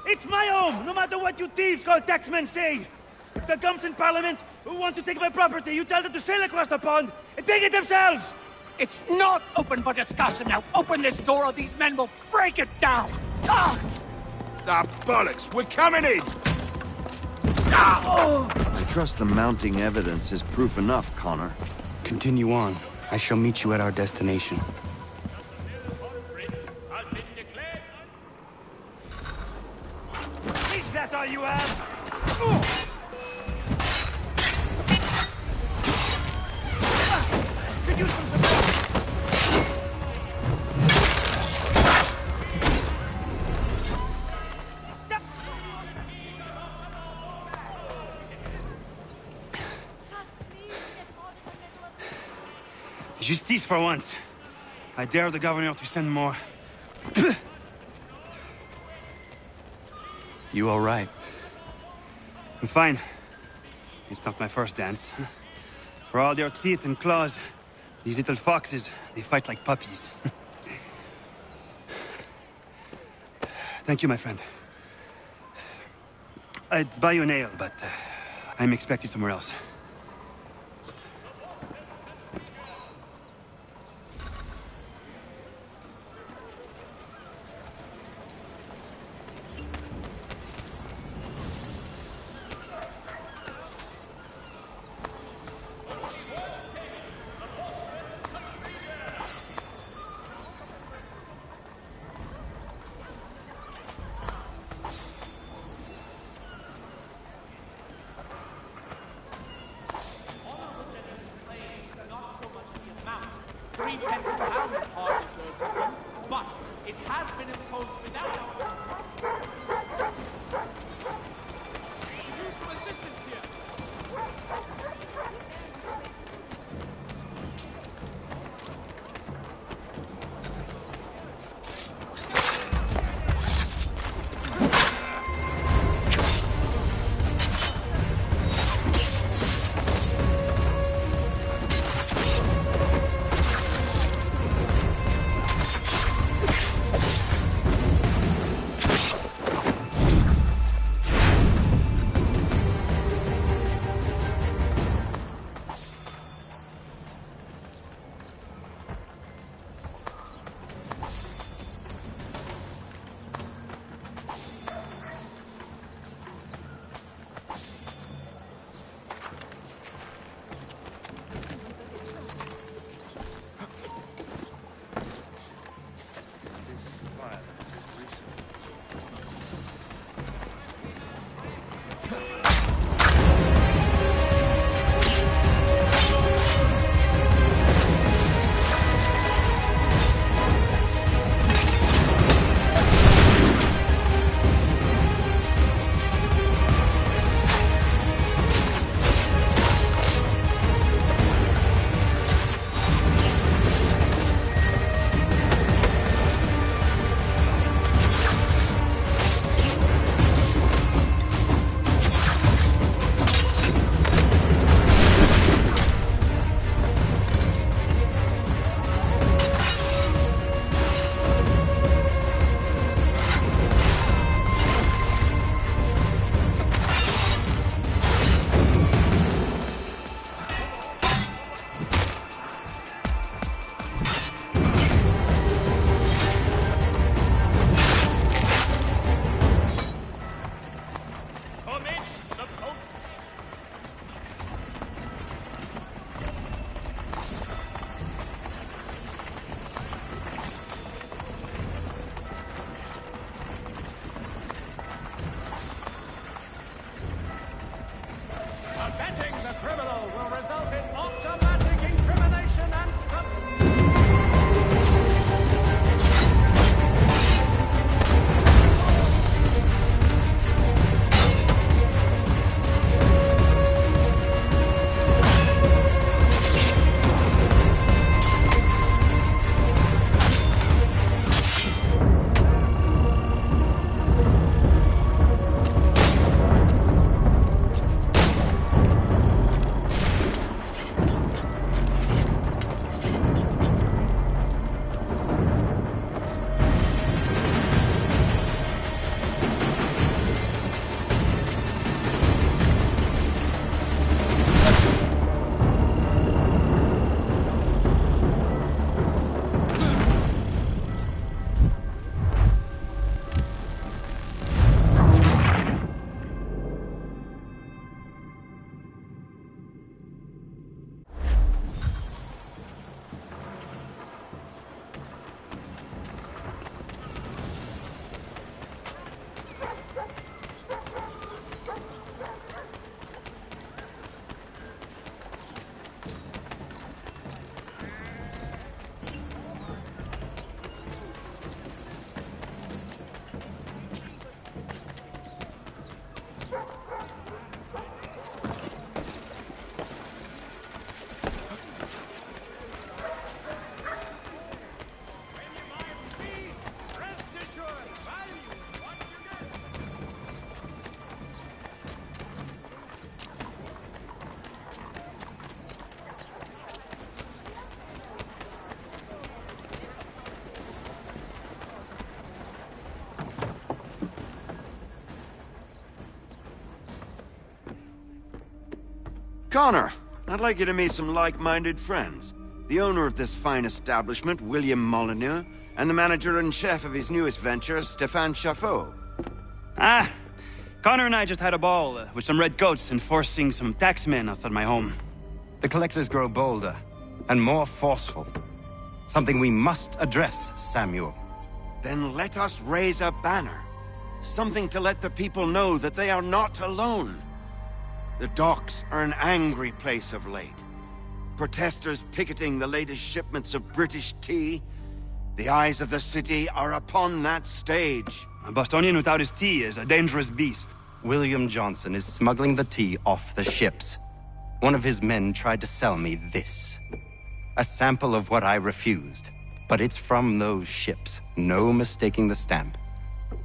It's my home, no matter what you thieves called taxmen say! If the gums in Parliament who want to take my property, you tell them to sail across the pond and take it themselves! It's not open for discussion now. Open this door or these men will break it down. Ah! Ah, bollocks! We're coming in! Ah! Oh! I trust the mounting evidence is proof enough, Connor. Continue on. I shall meet you at our destination. Is that all you have? Oh! Could use some support. Justice for once. I dare the governor to send more. You all right? I'm fine. It's not my first dance. For all their teeth and claws, these little foxes, they fight like puppies. Thank you, my friend. I'd buy you an ale, but I'm expected somewhere else. Connor, I'd like you to meet some like-minded friends. The owner of this fine establishment, William Molyneux, and the manager and chef of his newest venture, Stéphane Chaffeau. Ah, Connor and I just had a ball with some redcoats enforcing some taxmen outside my home. The collectors grow bolder and more forceful. Something we must address, Samuel. Then let us raise a banner. Something to let the people know that they are not alone. The docks are an angry place of late. Protesters picketing the latest shipments of British tea. The eyes of the city are upon that stage. A Bostonian without his tea is a dangerous beast. William Johnson is smuggling the tea off the ships. One of his men tried to sell me this. A sample of what I refused. But it's from those ships. No mistaking the stamp.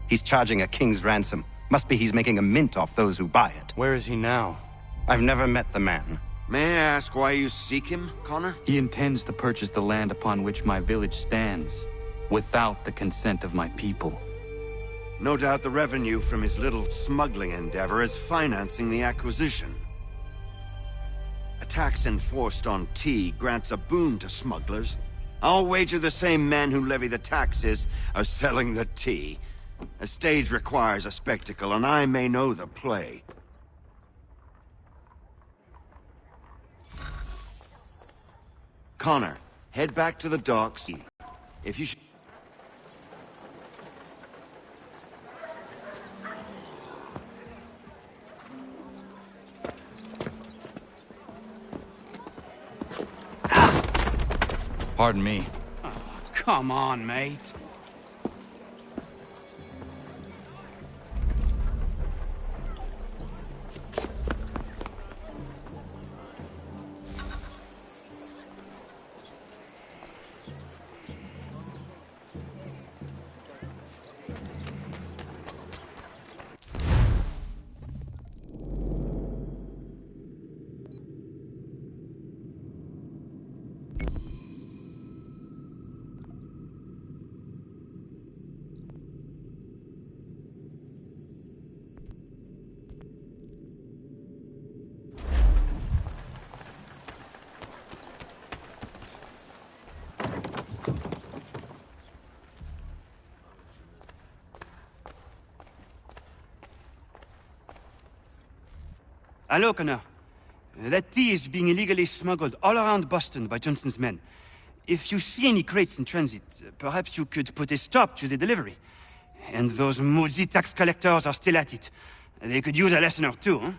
He's charging a king's ransom. Must be he's making a mint off those who buy it. Where is he now? I've never met the man. May I ask why you seek him, Connor? He intends to purchase the land upon which my village stands, without the consent of my people. No doubt the revenue from his little smuggling endeavor is financing the acquisition. A tax enforced on tea grants a boon to smugglers. I'll wager the same men who levy the taxes are selling the tea. A stage requires a spectacle, and I may know the play. Connor, head back to the docks. If you Pardon me. Oh, come on, mate. Hello, Connor. That tea is being illegally smuggled all around Boston by Johnson's men. If you see any crates in transit, perhaps you could put a stop to the delivery. And those moody tax collectors are still at it. They could use a lesson or two, huh?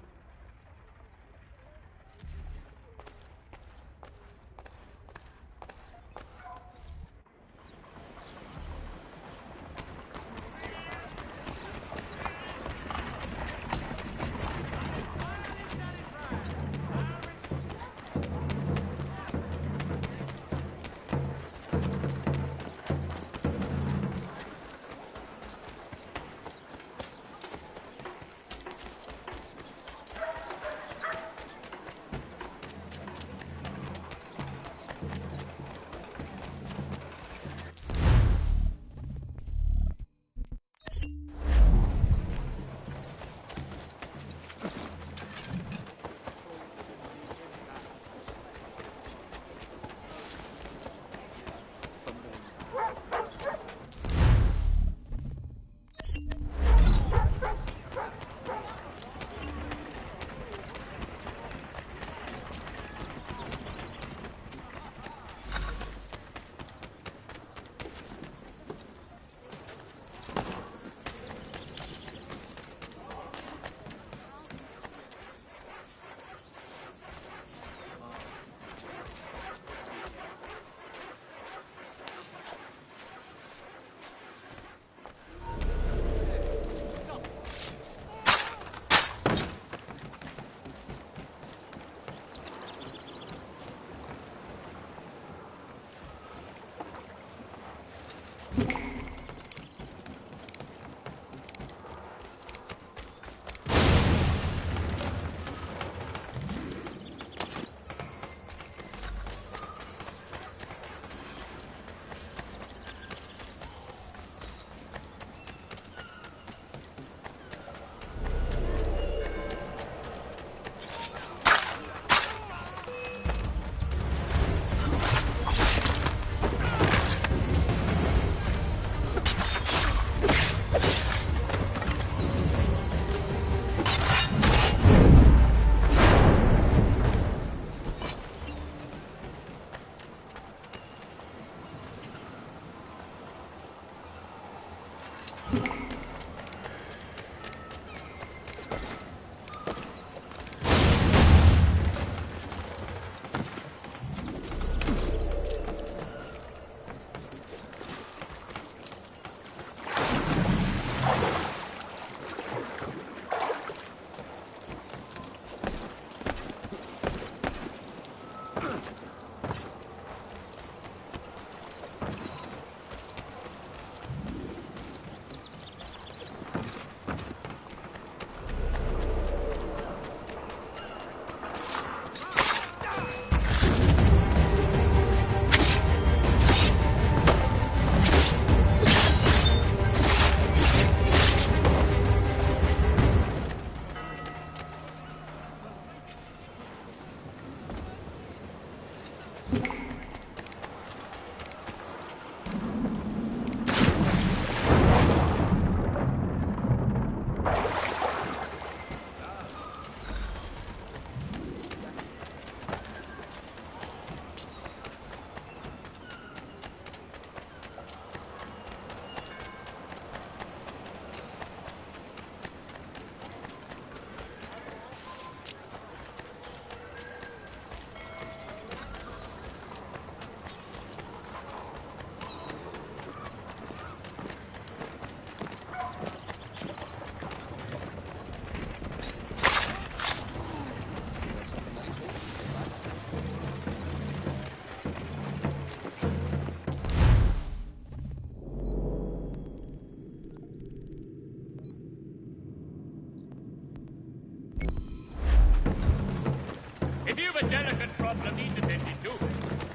You've a delicate problem needs attending to.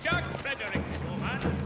Jack Frederick is your man.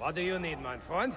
What do you need, my friend?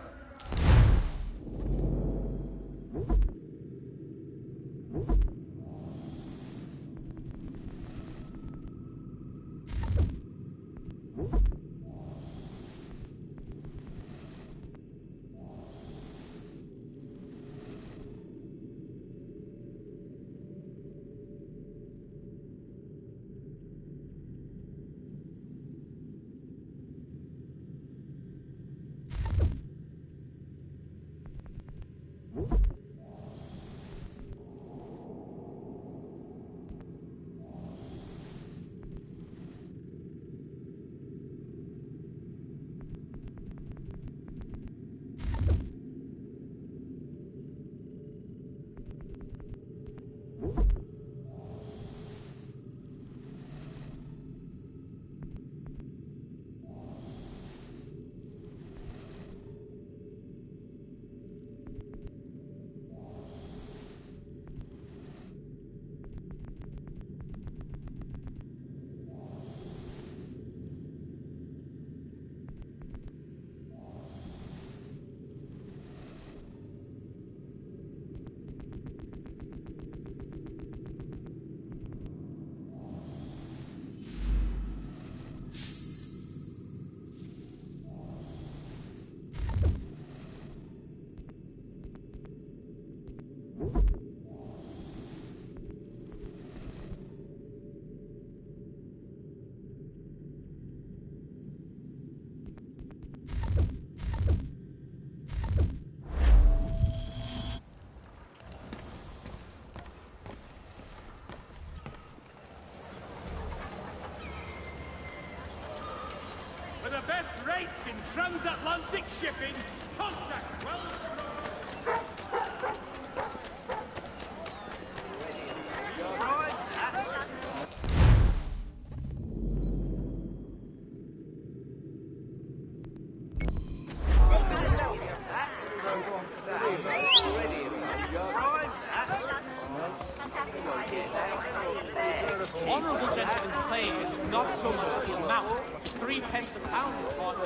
For the best rates in transatlantic shipping, contact Wells. Honourable gentlemen's claim is not so much the amount, 3 pence a pound is bought.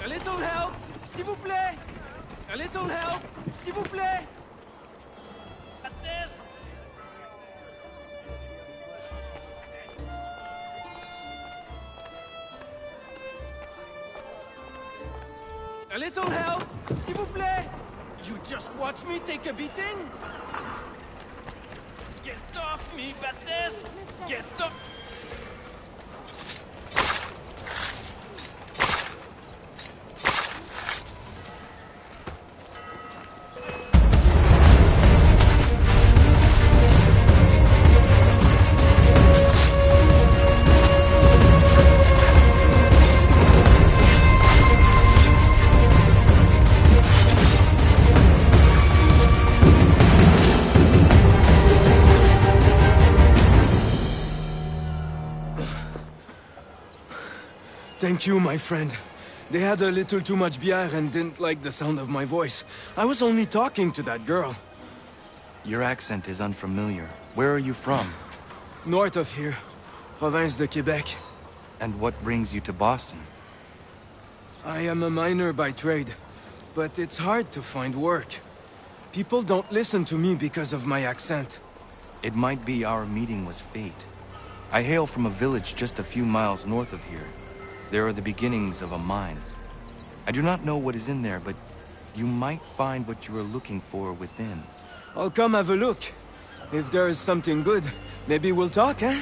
A little help, s'il vous plaît! A little help, s'il vous plaît! At this! A little help, s'il vous plaît! You just watch me take a beating? Get off me, Baptiste! Get off! Thank you, my friend. They had a little too much beer and didn't like the sound of my voice. I was only talking to that girl. Your accent is unfamiliar. Where are you from? North of here. Province de Quebec. And what brings you to Boston? I am a miner by trade, but it's hard to find work. People don't listen to me because of my accent. It might be our meeting was fate. I hail from a village just a few miles north of here. There are the beginnings of a mine. I do not know what is in there, but you might find what you are looking for within. I'll come have a look. If there is something good, maybe we'll talk, eh?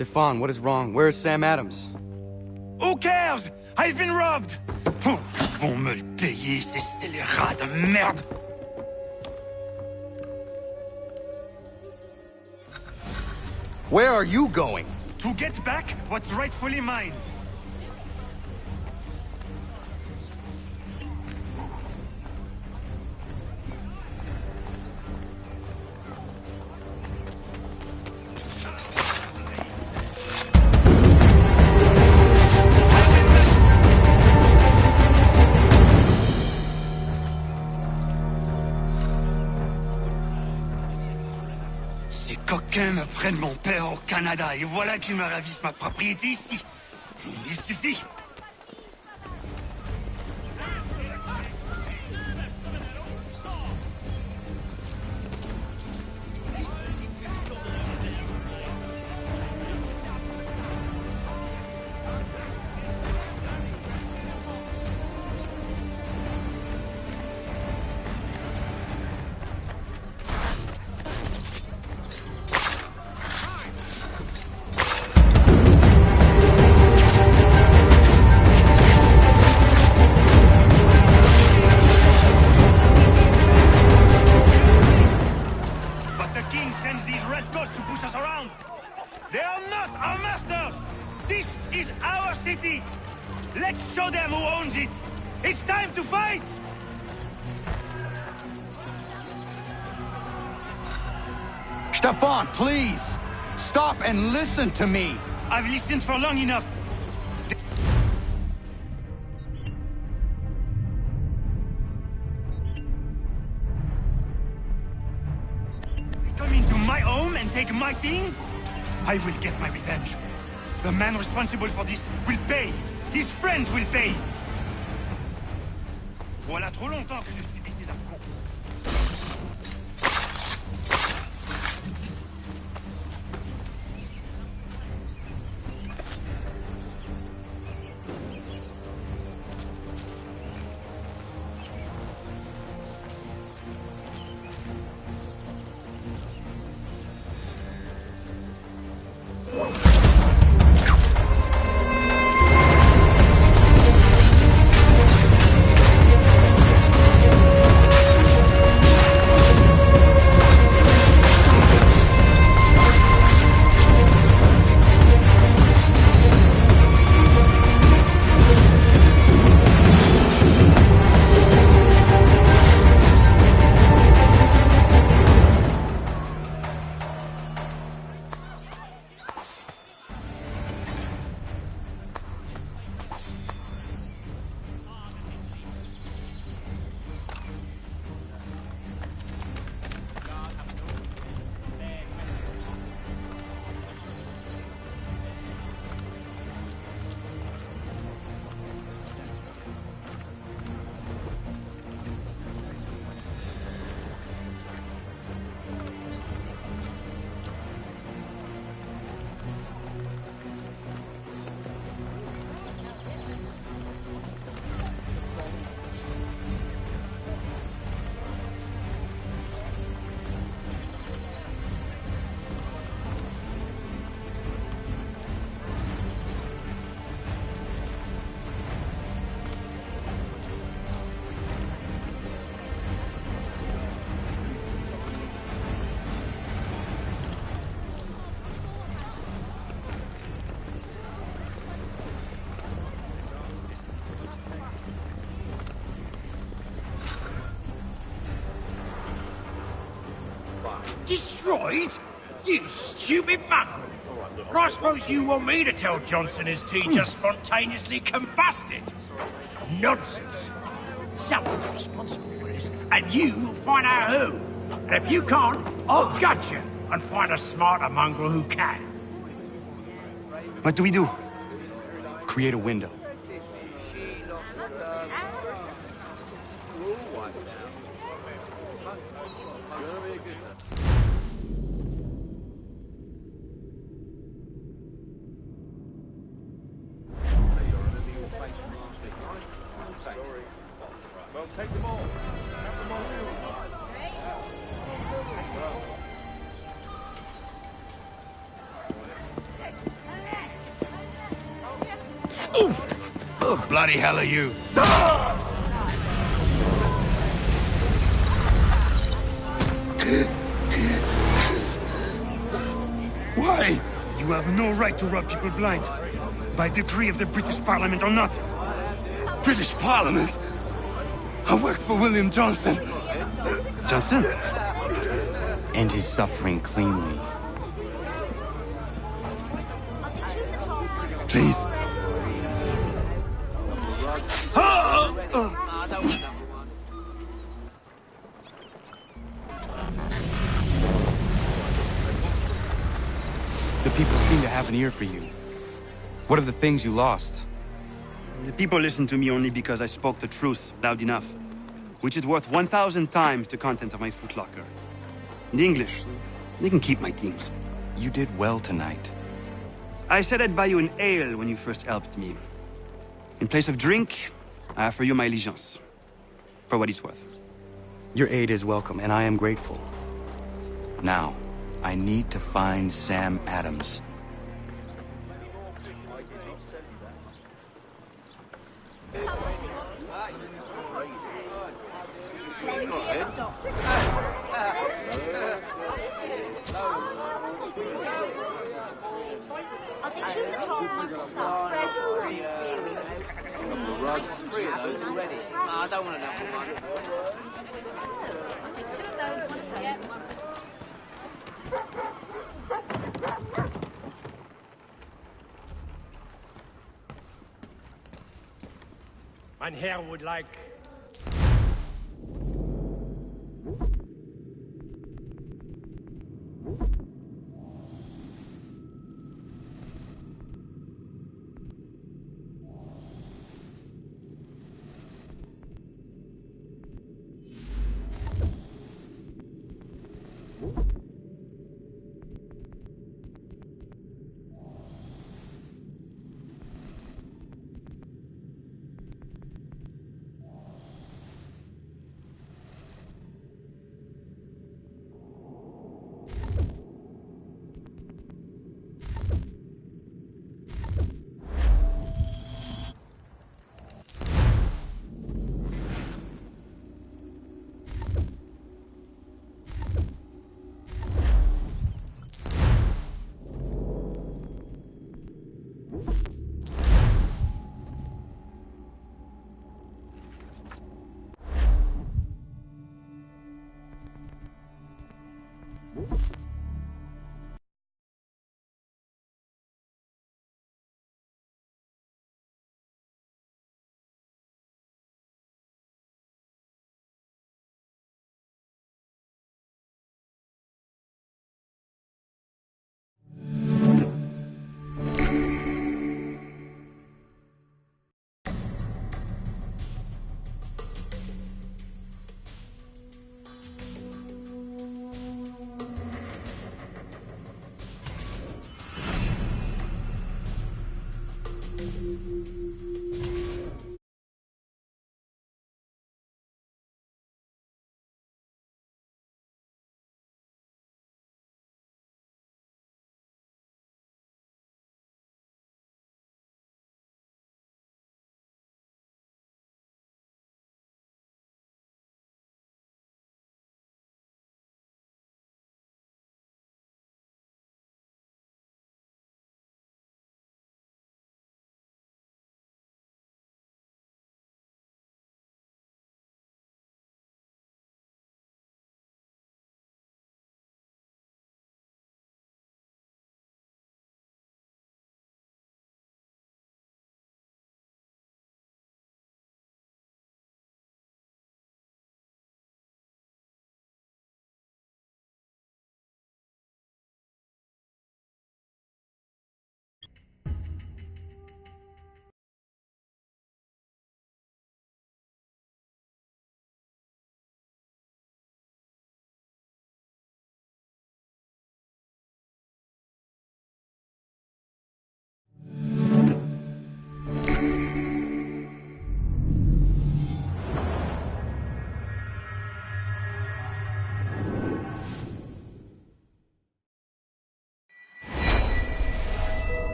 Stefan, what is wrong? Where is Sam Adams? Who cares? I've been robbed! Oh, ils vont me le payer, ces scélérats de merde! Where are you going? To get back what's rightfully mine. Ces coquins me prennent mon père au Canada et voilà qu'ils me ravissent ma propriété ici. Il suffit. Let's show them who owns it! It's time to fight! Stefan, please! Stop and listen to me! I've listened for long enough. Come into my home and take my things? I will get my revenge. The man responsible for this will pay. His friends will pay. Voilà trop longtemps que je suis baigné d'affront. Destroyed? You stupid mongrel! I suppose you want me to tell Johnson his tea just spontaneously combusted? Nonsense! Someone's responsible for this, and you will find out who. And if you can't, I'll gut you and find a smarter mongrel who can. What do we do? Create a window. Well, take them all. Have them all killed. the bloody hell are you? Why? You have no right to rob people blind. By decree of the British Parliament or not. British Parliament? I worked for William Johnson. Johnson? End his suffering cleanly. Please. The people seem to have an ear for you. What are the things you lost? The people listen to me only because I spoke the truth loud enough, which is worth 1,000 times the content of my footlocker. The English, they can keep my teams. You did well tonight. I said I'd buy you an ale when you first helped me. In place of drink, I offer you my allegiance. For what it's worth. Your aid is welcome, and I am grateful. Now, I need to find Sam Adams. I don't want to know one. Mein Herr would like...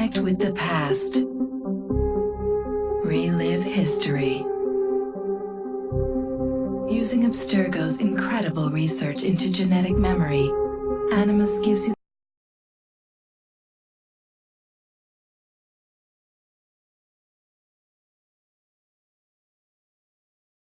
Reconnect with the past. Relive history. Using Abstergo's incredible research into genetic memory, Animus gives you